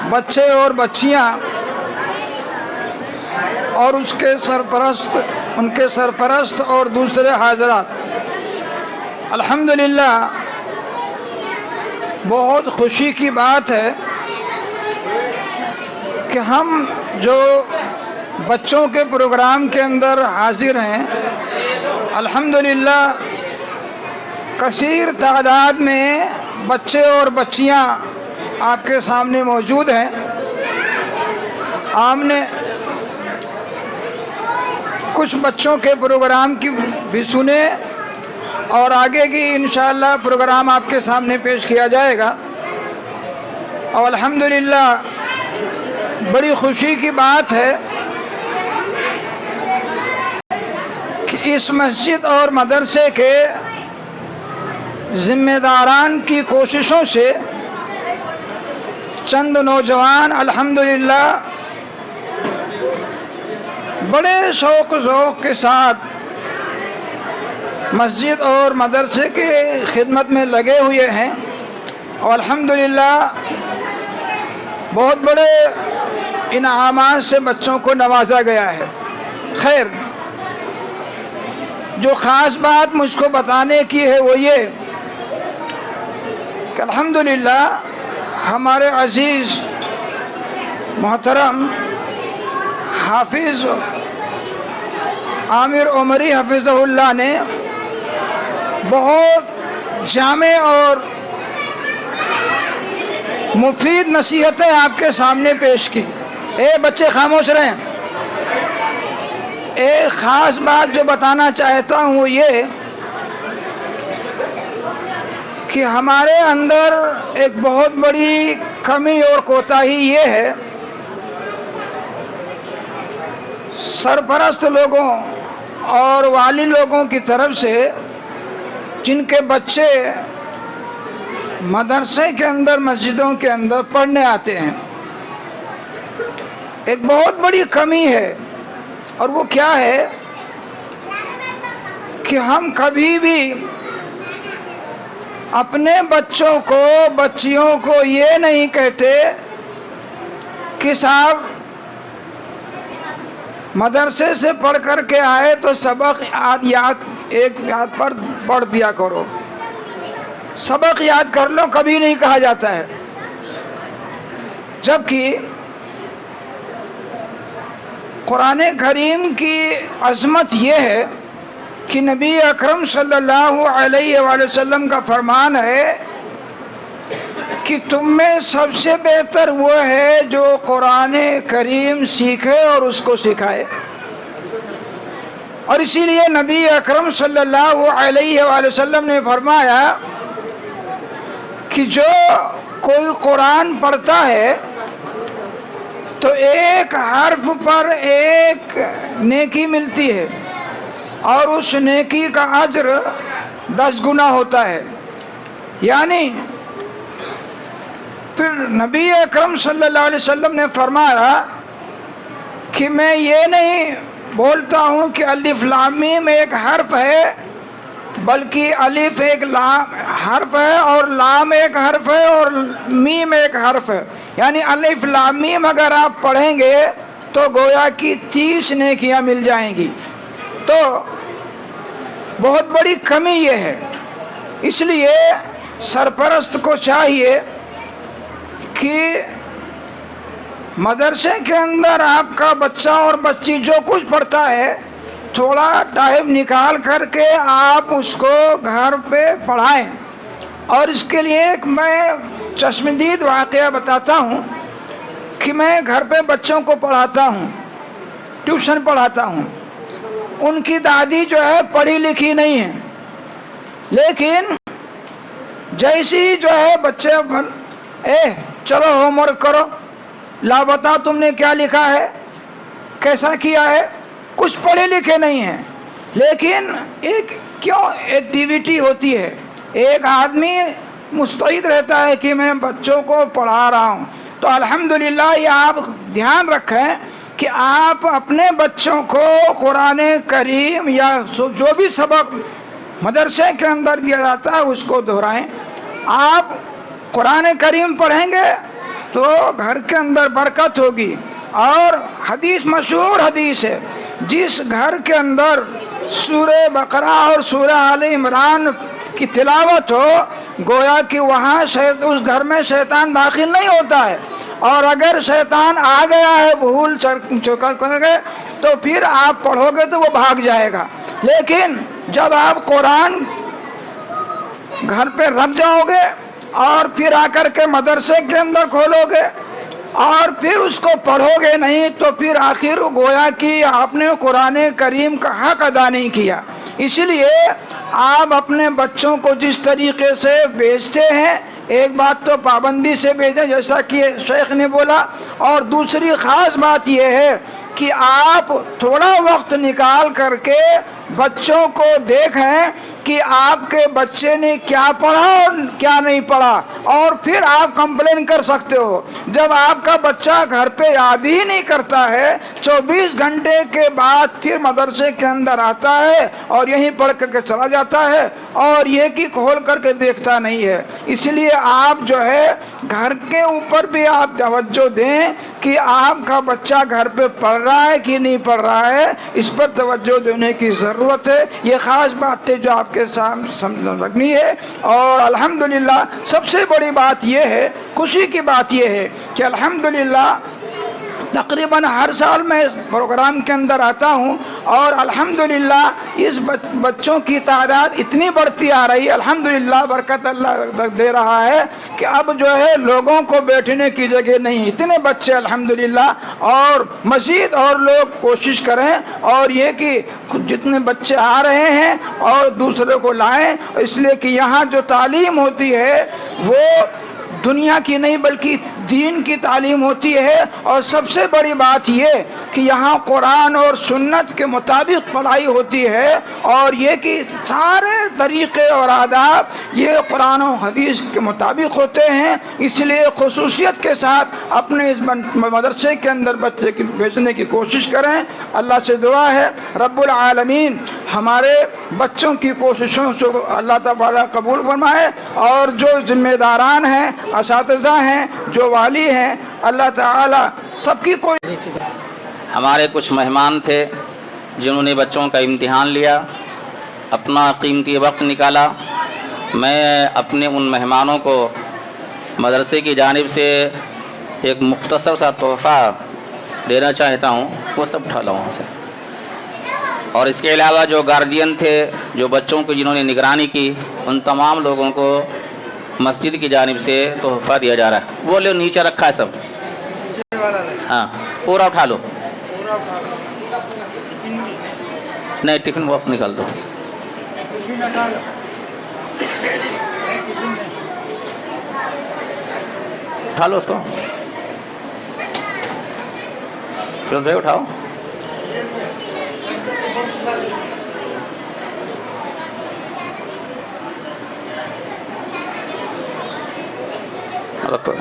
S7: बच्चे और बच्चियां और उसके सरपरस्त, उनके सरपरस्त और दूसरे हाज़रात, अल्हम्दुलिल्लाह बहुत खुशी की बात है कि हम जो बच्चों के प्रोग्राम के अंदर हाजिर हैं, अल्हम्दुलिल्लाह कसीर तादाद में बच्चे और बच्चियां आपके सामने मौजूद हैं। आपने कुछ बच्चों के प्रोग्राम की भी सुने और आगे की इंशाअल्लाह प्रोग्राम आपके सामने पेश किया जाएगा। और अल्हम्दुलिल्लाह बड़ी खुशी की बात है कि इस मस्जिद और मदरसे के ज़िम्मेदारान की कोशिशों से चंद नौजवान अल्हम्दुलिल्लाह बड़े शौक़ ज़ौक़ के साथ मस्जिद और मदरसे के खिदमत में लगे हुए हैं और अल्हम्दुलिल्लाह बहुत बड़े इनामात से बच्चों को नवाजा गया है। खैर, जो ख़ास बात मुझको बताने की है वो ये कि अल्हम्दुलिल्लाह हमारे अज़ीज़ मोहतरम हाफिज़ आमिर उमरी हफ़िज़हुल्लाह ने बहुत जामे और मुफीद नसीहतें आपके सामने पेश की। बच्चे खामोश रहें। एक ख़ास बात जो बताना चाहता हूँ ये कि हमारे अंदर एक बहुत बड़ी कमी और कोताही ये है, सरपरस्त लोगों और वाली लोगों की तरफ से जिनके बच्चे मदरसे के अंदर मस्जिदों के अंदर पढ़ने आते हैं, एक बहुत बड़ी कमी है। और वो क्या है कि हम कभी भी अपने बच्चों को बच्चियों को ये नहीं कहते कि साहब मदरसे से पढ़ कर के आए तो सबक एक याद पर पढ़ दिया करो, सबक याद कर लो, कभी नहीं कहा जाता है। जबकि कुरान करीम की अज़मत ये है कि नबी अकरम सल्लल्लाहु अलैहि वसल्लम का फरमान है कि तुम में सबसे बेहतर वो है जो कुरान करीम सीखे और उसको सिखाए। और इसीलिए नबी अकरम सल्लल्लाहु अलैहि वसल्लम ने फरमाया कि जो कोई कुरान पढ़ता है तो एक हर्फ पर एक नेकी मिलती है और उस नेकी का अज्र 10 गुना होता है। यानी फिर नबी अकरम सल्लल्लाहु अलैहि वसल्लम ने फरमाया कि मैं ये नहीं बोलता हूँ कि अलिफ लाम मीम एक हर्फ है, बल्कि अलिफ एक लाम हर्फ है और लाम एक हर्फ है और मीम एक हर्फ है। यानी अलिफ लाम मीम अगर आप पढ़ेंगे तो गोया की 30 नेकियां मिल जाएंगी। तो बहुत बड़ी कमी ये है। इसलिए सरपरस्त को चाहिए कि मदरसे के अंदर आपका बच्चा और बच्ची जो कुछ पढ़ता है थोड़ा टाइम निकाल करके आप उसको घर पे पढ़ाएं। और इसके लिए एक मैं चश्मदीद वाक़या बताता हूँ कि मैं घर पे बच्चों को पढ़ाता हूँ, ट्यूशन पढ़ाता हूँ। उनकी दादी जो है पढ़ी लिखी नहीं है, लेकिन जैसे ही जो है बच्चे चलो होमवर्क करो, ला बताओ तुमने क्या लिखा है, कैसा किया है, कुछ पढ़े लिखे नहीं हैं। लेकिन एक एक्टिविटी होती है, एक आदमी मुस्तैद रहता है कि मैं बच्चों को पढ़ा रहा हूँ। तो अल्हम्दुलिल्लाह ये आप ध्यान रखें कि आप अपने बच्चों को कुरान करीम या जो भी सबक मदरसे के अंदर दिया जाता है उसको दोहराएं। आप कुरान करीम पढ़ेंगे तो घर के अंदर बरकत होगी। और हदीस मशहूर हदीस है, जिस घर के अंदर सूरह बकरा और सूरह आल इमरान की तिलावत हो, गोया कि वहाँ उस घर में शैतान दाखिल नहीं होता है। और अगर शैतान आ गया है भूल चुकर करेंगे तो फिर आप पढ़ोगे तो वो भाग जाएगा। लेकिन जब आप कुरान घर पे रख जाओगे और फिर आकर के मदरसे के अंदर खोलोगे और फिर उसको पढ़ोगे नहीं तो फिर आखिर गोया कि आपने कुरान करीम का हक अदा नहीं किया। इसलिए आप अपने बच्चों को जिस तरीके से भेजते हैं, एक बात तो पाबंदी से भेजें जैसा कि शेख ने बोला, और दूसरी ख़ास बात यह है कि आप थोड़ा वक्त निकाल करके बच्चों को देखें कि आपके बच्चे ने क्या पढ़ा और क्या नहीं पढ़ा, और फिर आप कंप्लेन कर सकते हो। जब आपका बच्चा घर पे याद ही नहीं करता है, 24 घंटे के बाद फिर मदरसे के अंदर आता है और यहीं पढ़ करके चला जाता है और ये कि खोल करके देखता नहीं है। इसलिए आप जो है घर के ऊपर भी आप तवज्जो दें कि आपका बच्चा घर पे पढ़ रहा है कि नहीं पढ़ रहा है, इस पर तवज्जो देने की ज़रूरत है। ये ख़ास बातें जो आपके सामने समझ रखनी है। और अल्हम्दुलिल्लाह सबसे बड़ी बात यह है, खुशी की बात यह है कि अल्हम्दुलिल्लाह तकरीबन हर साल मैं इस प्रोग्राम के अंदर आता हूँ और अल्हम्दुलिल्लाह इस बच्चों की तादाद इतनी बढ़ती आ रही है। अल्हम्दुलिल्लाह बरकत अल्लाह दे रहा है कि अब जो है लोगों को बैठने की जगह नहीं, इतने बच्चे अल्हम्दुलिल्लाह। और मज़ीद और लोग कोशिश करें और ये कि जितने बच्चे आ रहे हैं और दूसरे को लाएं, इसलिए कि यहाँ जो तालीम होती है वो दुनिया की नहीं बल्कि दीन की तालीम होती है। और सबसे बड़ी बात ये कि यहाँ कुरान और सुन्नत के मुताबिक पढ़ाई होती है और ये कि सारे तरीक़े और आदाब ये कुरान और हदीस के मुताबिक होते हैं। इसलिए खुसूसियत के साथ अपने इस मदरसे के अंदर बच्चे की भेजने की कोशिश करें। अल्लाह से दुआ है रब्बुल आलमीन हमारे बच्चों की कोशिशों से अल्लाह ताला कबूल फरमाए और जो जिम्मेदारान हैं, असातिज़ा हैं, जो वाली हैं, अल्लाह ताला सबकी कोई।
S6: हमारे कुछ मेहमान थे जिन्होंने बच्चों का इम्तिहान लिया, अपना कीमती वक्त निकाला। मैं अपने उन मेहमानों को मदरसे की जानिब से एक मुख्तसर सा तोहफ़ा देना चाहता हूँ, वो सब उठा लो वहाँ से। और इसके अलावा जो गार्जियन थे, जो बच्चों को जिन्होंने निगरानी की, उन तमाम लोगों को मस्जिद की जानिब से तोहफ़ा दिया जा रहा है। वो लो नीचे रखा है सब, हाँ पूरा उठा लो। नहीं टिफ़िन बॉक्स निकाल दो। उठा लो उसको, फिरोज भाई उठाओ। रखो।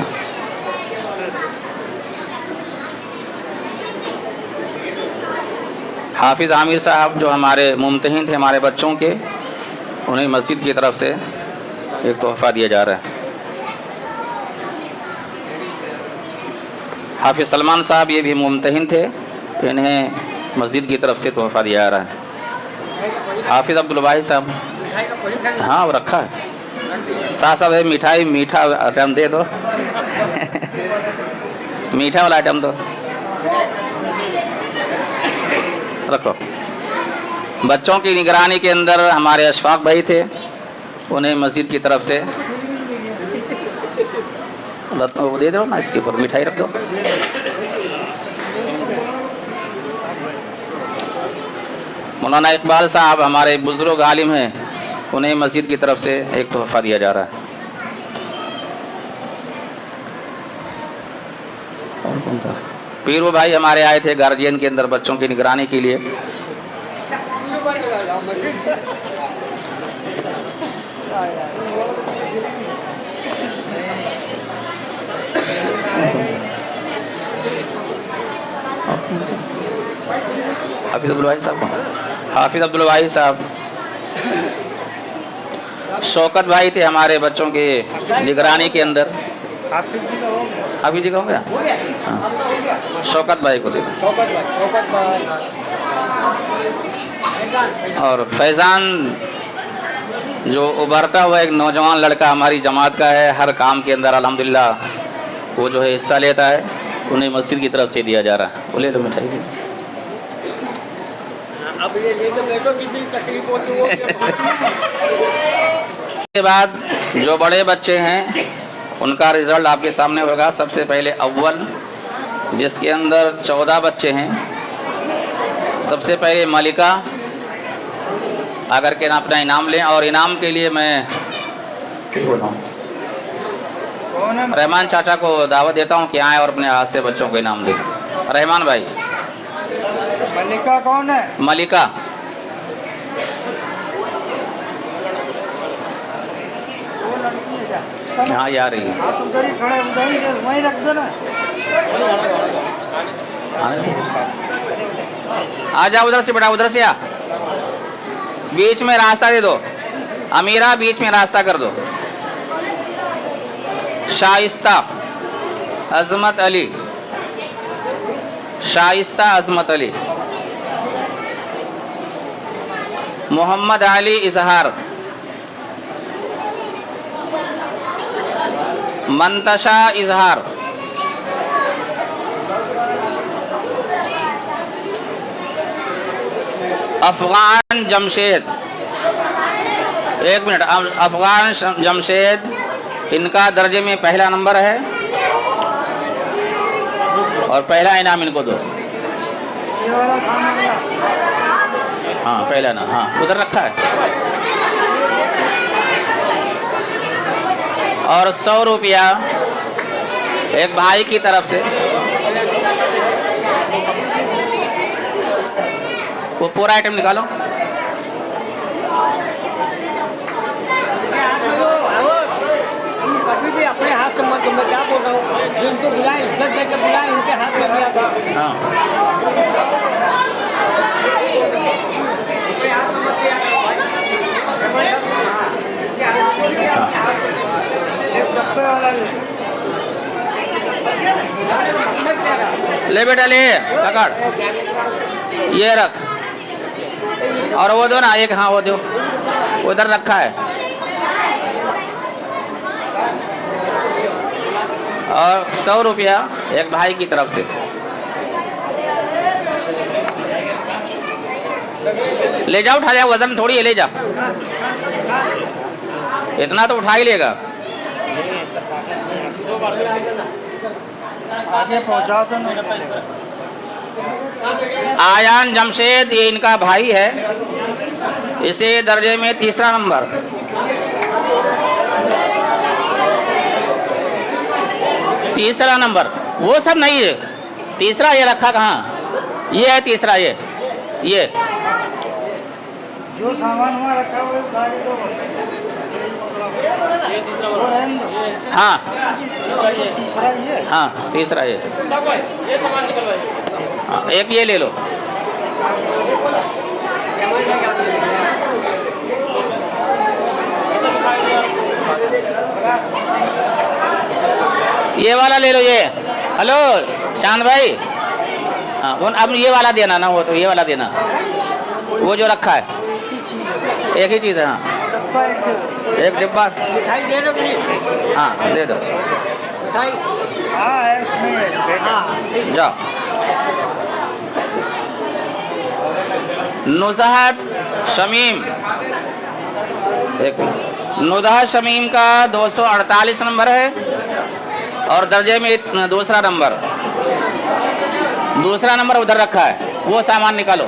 S6: हाफिज़ आमिर साहब जो हमारे मुम्तहिन थे हमारे बच्चों के, उन्हें मस्जिद की तरफ से एक तोहफ़ा दिया जा रहा है। हाफिज़ सलमान साहब ये भी मुम्तहिन थे, इन्हें मस्जिद की तरफ से तोहफ़ा दिया जा रहा है। हाफिज़ अब्दुल वाहिद साहब, हाँ वो रखा है साथ साथ। मिठाई मीठा आइटम दे दो मीठा वाला आइटम दो, रखो। बच्चों की निगरानी के अंदर हमारे अशफाक भाई थे, उन्हें मस्जिद की तरफ से वो दे दो ना, इसके ऊपर मिठाई रख दो। मौलाना इकबाल साहब हमारे बुजुर्ग आलिम हैं, उन्हें मस्जिद की तरफ से एक तोहफ़ा दिया जा रहा है। और कौन था? पीरू भाई हमारे आए थे गार्जियन के अंदर बच्चों की निगरानी के लिए। हाफिज़ अब्दुल वाहिद साहब, हाफिज़ अब्दुल वाहिद साहब। शौकत भाई थे हमारे बच्चों के निगरानी के अंदर। हाफिज़ जी का हो गया, हाँ। शौकत भाई को दे दो। और फैज़ान जो उभरता हुआ एक नौजवान लड़का हमारी जमात का है, हर काम के अंदर अल्हम्दुलिल्लाह वो जो है हिस्सा लेता है, उन्हें मस्जिद की तरफ से दिया जा रहा है। बोले लो मिठाई की। अब ये बैठो कितनी तकलीफ होती है। के बाद जो बड़े बच्चे हैं उनका रिज़ल्ट आपके सामने होगा। सबसे पहले अव्वल, जिसके अंदर 14 बच्चे हैं। सबसे पहले मलिका आकर के अपना इनाम लें। और इनाम के लिए मैं किस बोल रहा हूँ, रहमान चाचा को दावत देता हूँ कि आए और अपने हाथ से बच्चों को इनाम दें। रहमान भाई।
S5: मलिका कौन है?
S6: मलिका हाँ ये आ रही है। आ जा उधर से बेटा, उधर से आ, बीच में रास्ता दे दो। अमीरा बीच में रास्ता कर दो। शाइस्ता अजमत अली, शाइस्ता अजमत अली। मोहम्मद अली इजहार, मंतशा इजहार, अफगान जमशेद, एक मिनट, अफगान जमशेद, इनका दर्जे में पहला नंबर है और पहला इनाम इनको दो। हाँ पहला ना, हाँ उधर रखा है। और 100 रुपया एक भाई की तरफ से। वो पूरा आइटम निकालो।
S5: कभी भी अपने हाथ से मत, मैं क्या बोल रहा हूँ, जिनको बुलाए इज्जत देकर बुलाए, उनके हाथ में दिया था।
S6: हाँ ले बेटा ले, पकड़, ये रख। और वो दो ना एक, हाँ वो दो, उधर रखा है। और 100 रुपया एक भाई की तरफ से। ले जाओ, उठा जाओ, वजन थोड़ी है, ले जा, इतना तो उठा ही लेगा।
S5: आगे पहुंचा दो ना।
S6: आयान जमशेद, ये इनका भाई है, इसे दर्जे में 3रा नंबर। तीसरा नंबर, वो सब नहीं है, तीसरा ये रखा कहाँ, ये है तीसरा, ये
S5: जो सामान वहाँ रखा हुआ है गाड़ी दो।
S6: हाँ
S5: तीसरा ये,
S6: हाँ तीसरा ये सामान निकलवाइए। हाँ एक ये ले लो। ये वाला ले लो, ये। हेलो चांद भाई, हाँ अब ये वाला देना ना, हो तो ये वाला देना, वो जो रखा है एक ही चीज़ है। हाँ एक डिब्बा
S5: मिठाई दे दो कि
S6: हाँ दे दो।
S5: मिठाई हाँ है उसमें।
S6: जाओ। नुज़हत शमीम, एक नुज़हत शमीम का 248 नंबर है और दर्जे में दूसरा नंबर उधर रखा है, वो सामान निकालो।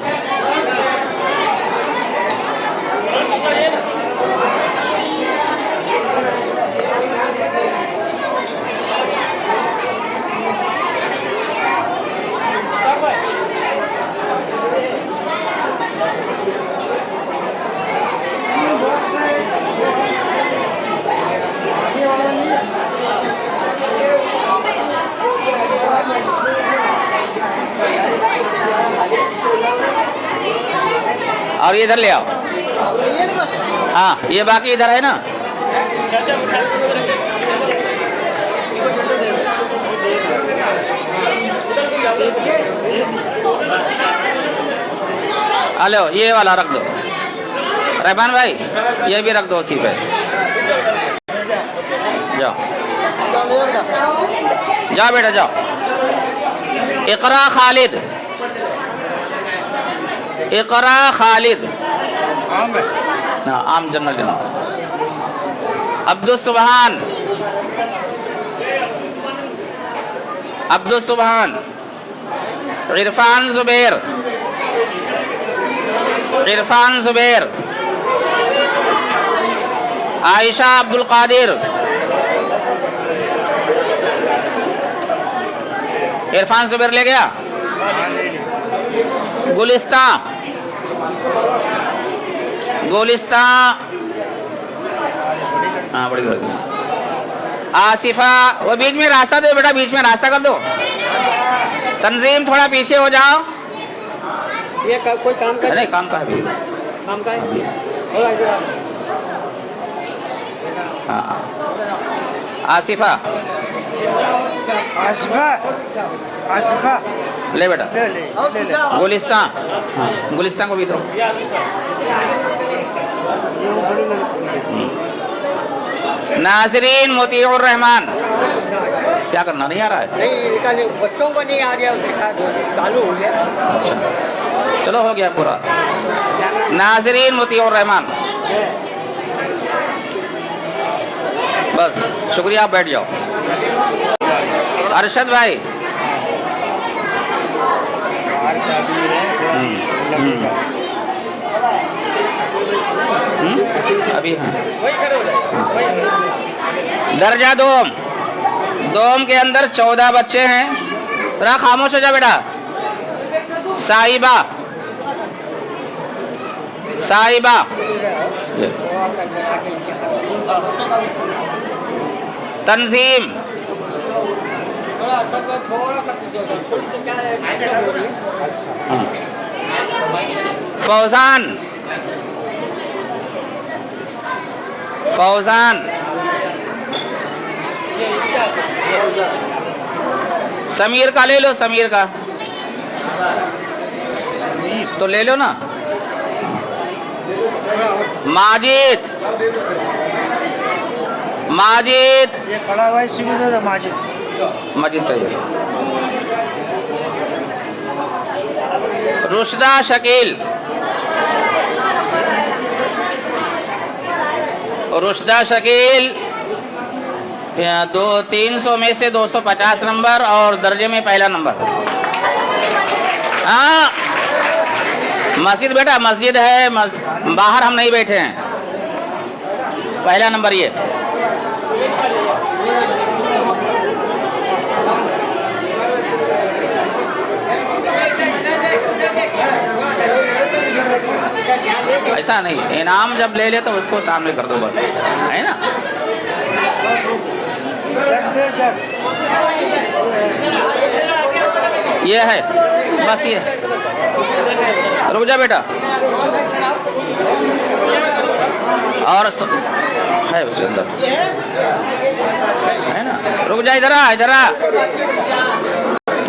S6: और ये इधर ले आओ। हाँ ये बाकी इधर है ना। हेलो ये वाला रख दो रहमान भाई, ये भी रख दो उसी पे। जाओ जाओ बेटा जाओ। इकरा खालिद, इकरा खालिद, हाँ आम जनरल लेना। अब्दुल सुबहान, अब्दुल सुबहान। इरफान जुबैर, इरफान जुबैर। आयशा अब्दुल कादिर। इरफान जुबैर ले गया। गुलिस्ता, गुलिस्ता, हाँ बड़ी बड़ी। आसिफा, वो बीच में रास्ता दो बेटा, बीच में रास्ता कर दो। तंजीम थोड़ा पीछे हो जाओ।
S5: ये कोई काम कर,
S6: नहीं काम का है भी।
S5: काम का है। थोड़ा इधर आओ।
S6: हाँ आसिफा,
S5: आसिफा, आसिफा
S6: ले बेटा।
S5: ले ले ले ले।
S6: गुलिस्तान, हाँ गुलिस्तान को भी दो। नाजरीन मोतीउर रहमान, क्या करना नहीं आ रहा है?
S5: नहीं इनका नहीं, बच्चों को नहीं आ रहा, सिखा दो, चालू हो गया।
S6: अच्छा चलो हो गया पूरा। नाजरीन मोतीउर रहमान, बस शुक्रिया, आप बैठ जाओ। अरशद भाई, अभी हाँ। दर्जा दोम, दोम के अंदर 14 बच्चे हैं। थोड़ा खामोश हो जा बेटा। साहिबा, साहिबा, तंजीम, फौजान, फौजान, समीर का ले लो, समीर का तो ले लो ना। माजिद, माजिद,
S5: ये खड़ा हुआ है सिकंदर माजिद,
S6: माजिद का ये। रुशदा शकील, रुशदा शकील 300 में से 250 नंबर और दर्जे में पहला नंबर। हाँ मस्जिद बेटा, मस्जिद है, बाहर हम नहीं बैठे हैं। पहला नंबर ये। ऐसा नहीं, इनाम जब ले ले तो उसको सामने कर दो बस, है ना। ये है बस, ये रुक जा बेटा। और है उसके अंदर, है ना। रुक जा, इधर आ, इधर आ।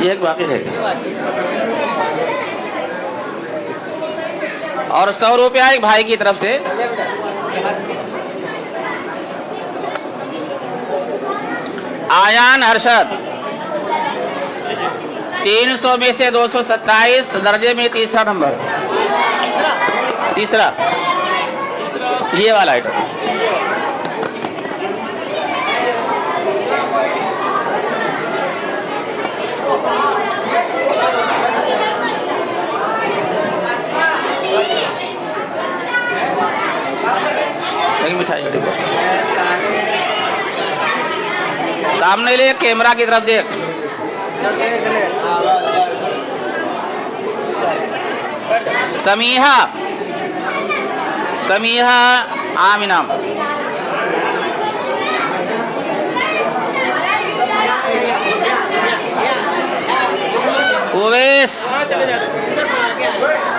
S6: ये एक बाकी रहेगी। और 100 रुपया एक भाई की तरफ से। आयान अरशद 300 में से 227, दर्जे में तीसरा नंबर, तीसरा ये वाला आइटम। मिठाई का डिब्बा सामने ले, कैमरा की तरफ देख। समीहा, समीहा आमिना, उवैस,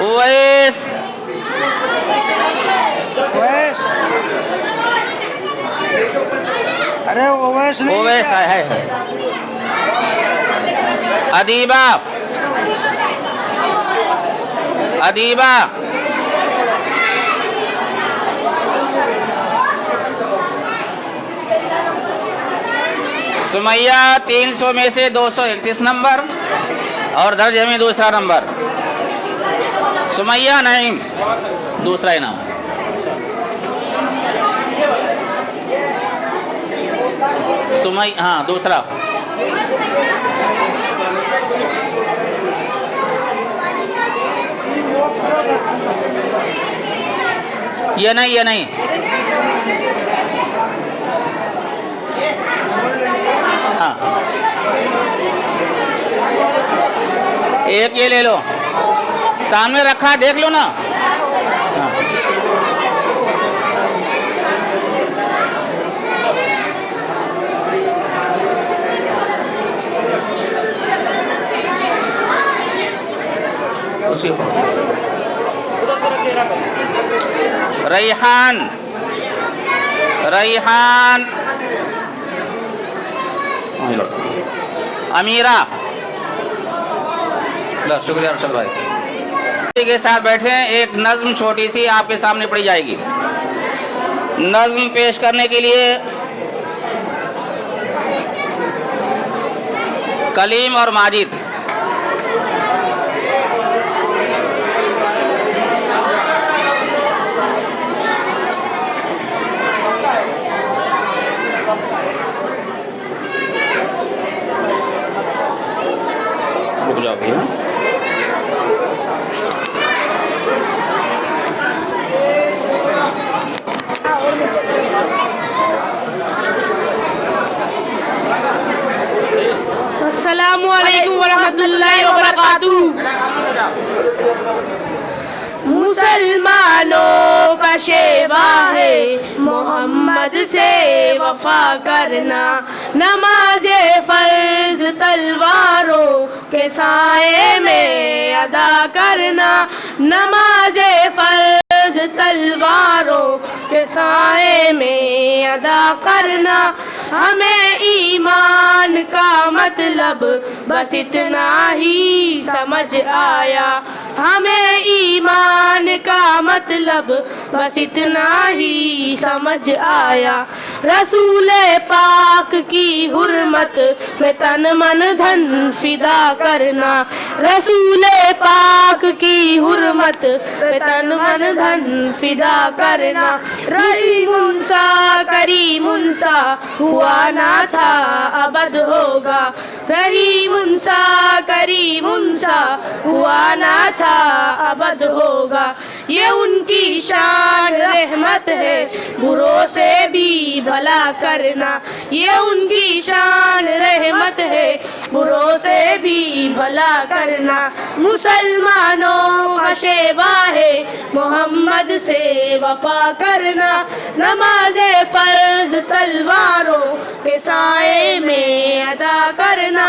S6: उवैस,
S5: अरे ओवैस नहीं,
S6: ओवैस है। अदीबा, अदीबा, सुमैया 300 में से 231 नंबर और दर्जे में दूसरा नंबर। सुमैया नईम दूसरा इनाम। सुमई, हाँ दूसरा। ये नहीं, ये नहीं। हाँ एक ये ले लो, सामने रखा, देख लो ना। हाँ। उसके रैहान, रैहान, अमीरा। बस शुक्रिया अरशद भाई के साथ बैठे हैं। एक नज्म छोटी सी आपके सामने पढ़ी जाएगी। नज्म पेश करने के लिए कलीम और माजिद। रुक जाओ भैया।
S8: अस्सलामु अलैकुम वरहमतुल्लाहि वबरकातुहू। मुसलमानों का शेवा है मोहम्मद से वफा करना, नमाज़े फ़र्ज़ तलवारों के साए में अदा करना, नमाज़े फ़र्ज़ तलवारों के साए में अदा करना। हमें ईमान का मतलब बस इतना ही समझ आया, हमें ईमान का मतलब बस इतना ही समझ आया। रसूल पाक की हुर्मत में तन मन धन फिदा करना, रसूल पाक की हुर्मत में तन मन धन फिदा करना। रहीमुनसा करीमुनसा हुआ ना था अबद होगा, रहीमुनसा करीमुनसा हुआ ना था अबद होगा। ये उनकी शान रहमत है बुरों से भी भला करना, ये उनकी शान रहमत है बुरों से भी भला करना। मुसलमानों का शेवा है मोहम्मद से वफा करना, नमाज़े फ़र्ज़ तलवारों के साए में अदा करना।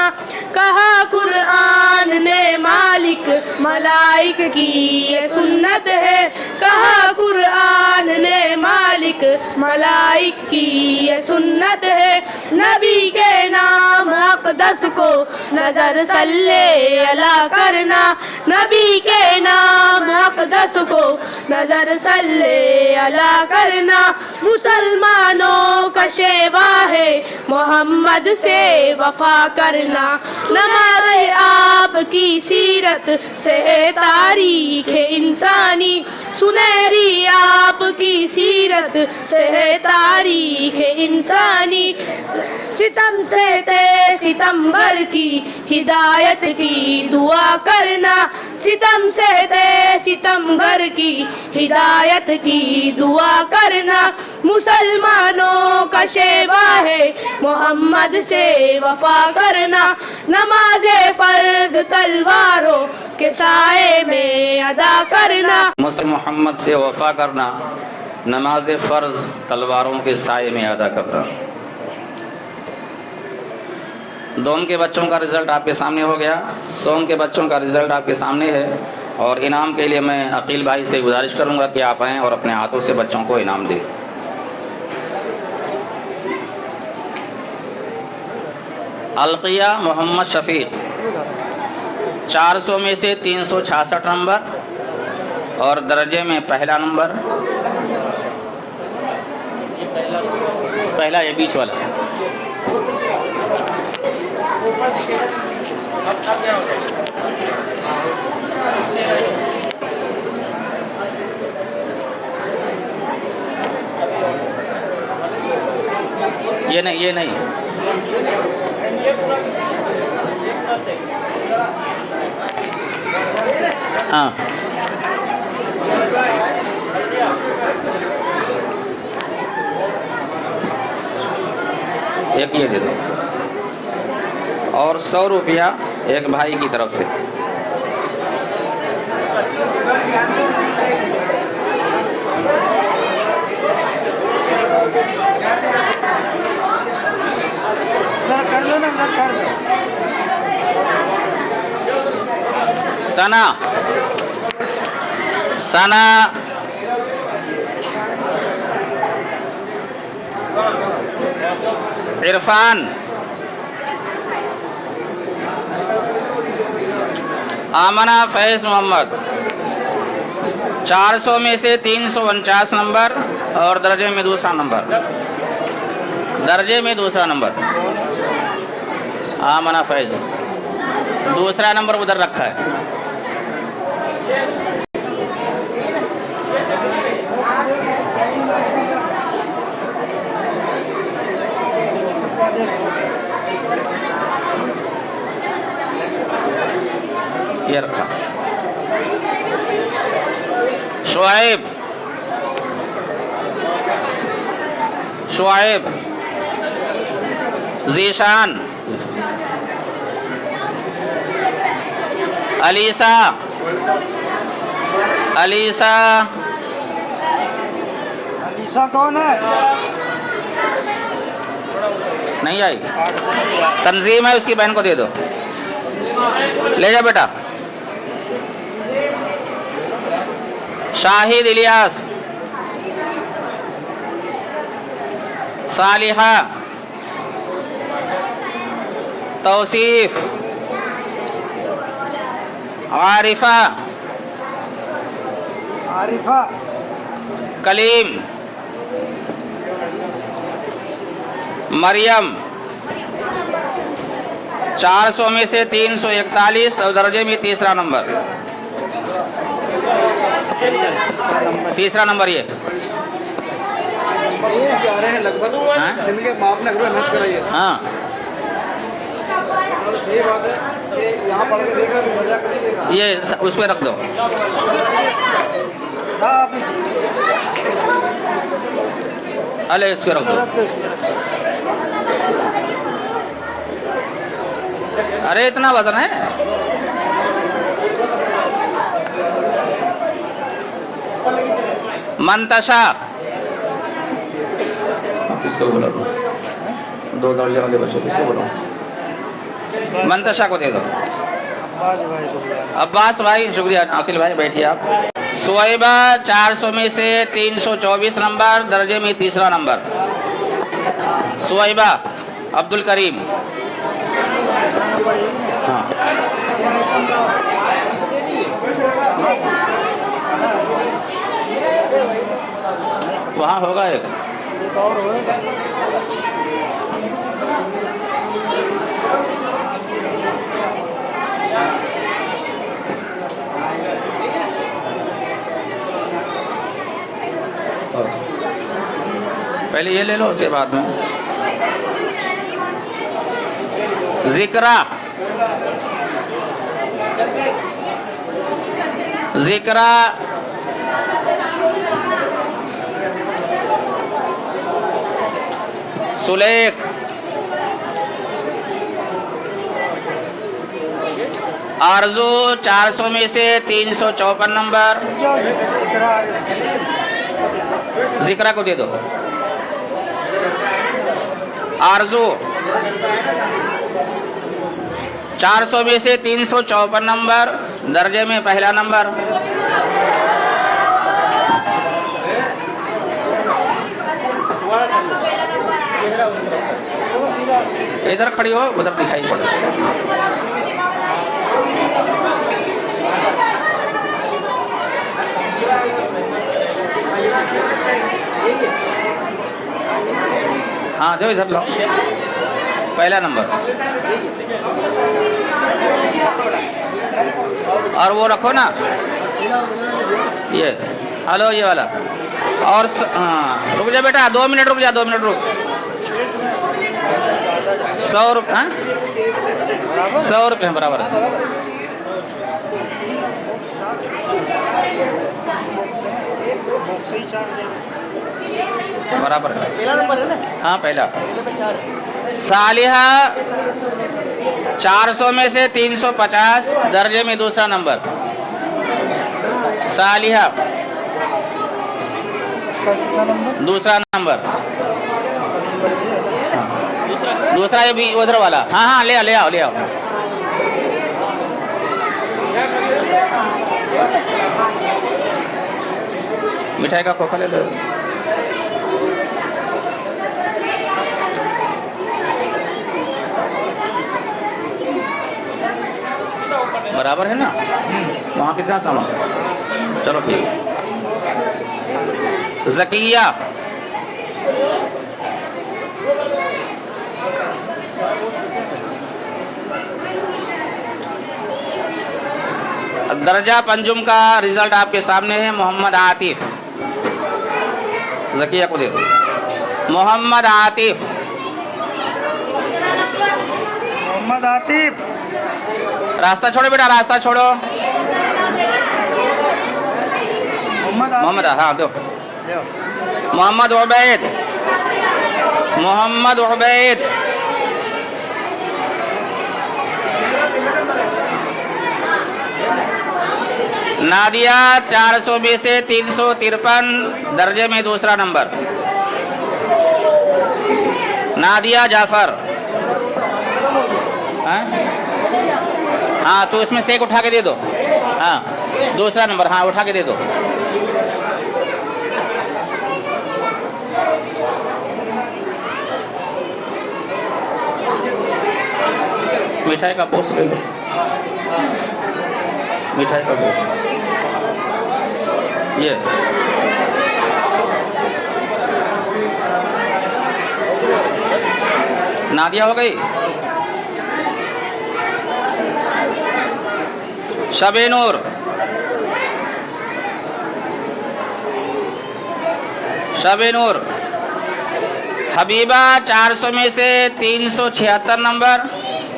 S8: कहा कुरआन ने मालिक मलाइक की ये सुन्नत है, कहा कुरआन ने मालिक मलाइक की ये सुन्नत है। नबी के नाम अक़दस को नजर सल्ले अला करना, नबी के नाम अक़दस को नजर सल्ले अला करना। मुसलमानों का शेवा है मोहम्मद से वफा करना, नमाज़े आपकी सीरत से है तारीख़ इंसानी, सुनहरी आपकी सीरत से है तारीख़ इंसानी। सितम से ते सितम्बर की हिदायत की दुआ करना, सितम से ते सितम्बर की हिदायत की दुआ करना। मुसलमानों का शेवा है मोहम्मद से वफा करना, नमाज़े फ़र्ज़ तलवारों के साए में अदा करना।
S6: मोहम्मद से वफा करना, नमाज फ़र्ज़ तलवारों के साए में अदा करना। दोम के बच्चों का रिज़ल्ट आपके सामने हो गया, सोम के बच्चों का रिज़ल्ट आपके सामने है। और इनाम के लिए मैं अकील भाई से गुजारिश करूंगा कि आप आएँ और अपने हाथों से बच्चों को इनाम दें। अलकिया मोहम्मद शफीक 400 में से 366 नंबर और दर्जे में पहला नंबर, पहला ये बीच वाला। ये नहीं, ये नहीं, हाँ एक ये दे दो और 100 रुपया एक भाई की तरफ से। सना सना, इरफान, आमना फैज़ मोहम्मद। 400 में से 349 नंबर और दर्जे में दूसरा नंबर, दर्जे में दूसरा नंबर आमना फैज़। दूसरा नंबर उधर रखा है। ये रखा। शुआइब, शुआइब, ज़ीशान, अलीसा, अलीसा,
S5: अलीसा कौन है?
S6: नहीं आई। तंजीम है, उसकी बहन को दे दो। ले जा बेटा। शाहिद इलियास, सालिहा, तौसीफ, आरिफा,
S5: आरिफा,
S6: कलीम, मरियम। 400 में से 341 और दर्जे में तीसरा नंबर, तीसरा नंबर ये
S5: क्या रहे हैं लगभग जिनके माप ने मेहनत कराई है।
S6: हाँ,
S5: सही बात है कि यहाँ पढ़ के देखा मजा कर देगा।
S6: ये उस पर रख दो। अले इसको रख दो। अरे इतना वजन है। मंतशा, किसको बोला? दो दर्जे वाले बच्चों किसको बोला? मंतशा को दे दो। अब्बास भाई, शुक्रिया। आकिल भाई बैठिए आप। सुवैबा 400 में से 324 नंबर, दर्जे में तीसरा नंबर। सुवैबा, अब्दुल करीम। हाँ, वहाँ होगा एक। पहले ये ले लो, उसके बाद में जिक्रा, जिक्रा, सुलेख, आरजू 400 में से 354 नंबर, जिक्रा को दे दो। आरजू 400 में से 354 नंबर, दर्जे में पहला नंबर। इधर खड़ी हो, उधर दिखाई पड़े। हाँ जो इधर लाओ, पहला नंबर। और वो रखो ना, ये हेलो, ये वाला। और हाँ, रुक जा बेटा, 2 मिनट रुक जा, 2 मिनट रुक। 100 रुपये, हाँ 100 रुपये हैं बराबर। बराबर है,
S5: पहला नंबर है ना?
S6: हाँ पहला। सालिहा 400 में से 350, दर्जे में दूसरा नंबर। सालिहा दूसरा नंबर, दूसरा ये भी उधर वाला। हाँ हाँ ले आओ, ले आओ, ले आओ। मिठाई का खोखा ले लो। बराबर है ना? वहाँ कितना सामान? चलो ठीक है। ज़किया, दर्जा पंजुम का रिजल्ट आपके सामने है। मोहम्मद आतिफ, ज़किया को दे दो। मोहम्मद आतिफ,
S5: मोहम्मद आतिफ,
S6: रास्ता छोड़ो बेटा, रास्ता छोड़ो। मोहम्मद, हाँ दो। मोहम्मद उबैद, मोहम्मद उबैद, नादिया 400 में से 353, दर्जे में दूसरा नंबर। नादिया जाफर, हाँ तो इसमें से एक उठा के दे दो। हाँ दूसरा नंबर, हाँ उठा के दे दो। मिठाई का पोस्ट ले लो, मिठाई का पोस्ट ये। नादिया हो गई। शबे नूर, शबे नूर, हबीबा 400 में से 376 नंबर,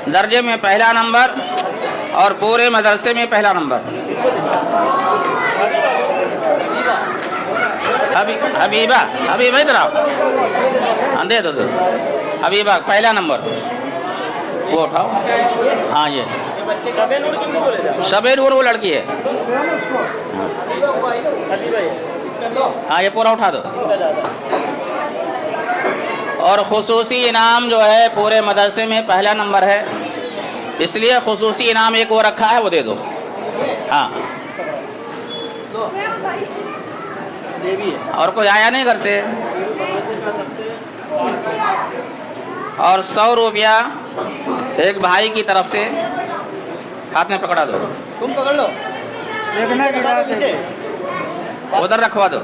S6: दर्जे में पहला नंबर और पूरे मदरसे में पहला नंबर। हबीबा, हबीबा इधर आओ, दे दो दो। हबीबा पहला नंबर, वो उठाओ। हाँ ये शबे नूर वो लड़की है। हाँ ये पूरा उठा दो। और खुसूसी इनाम जो है पूरे मदरसे में पहला नंबर है, इसलिए खुसूसी इनाम एक वो रखा है, वो दे दो। हाँ और कोई आया नहीं घर से? और 100 रुपया एक भाई की तरफ से हाथ में पकड़ा दो।
S5: तुम पकड़ लो, देखना की बात है।
S6: उधर रखवा दो।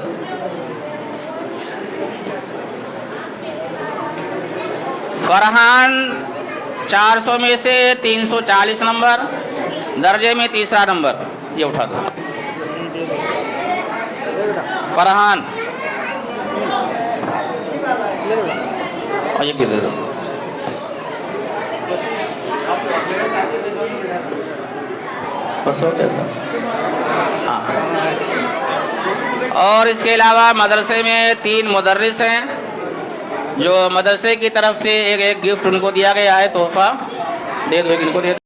S6: फरहान 400 में से 340 नंबर, दर्जे में तीसरा नंबर, ये उठा दो। फरहान और ये भी दे दो। बस हो कैसा? हाँ। और इसके अलावा मदरसे में 3 मुदर्रिस हैं जो मदरसे की तरफ से एक गिफ्ट उनको दिया गया है, तोहफा दे दो, इनको दे दो।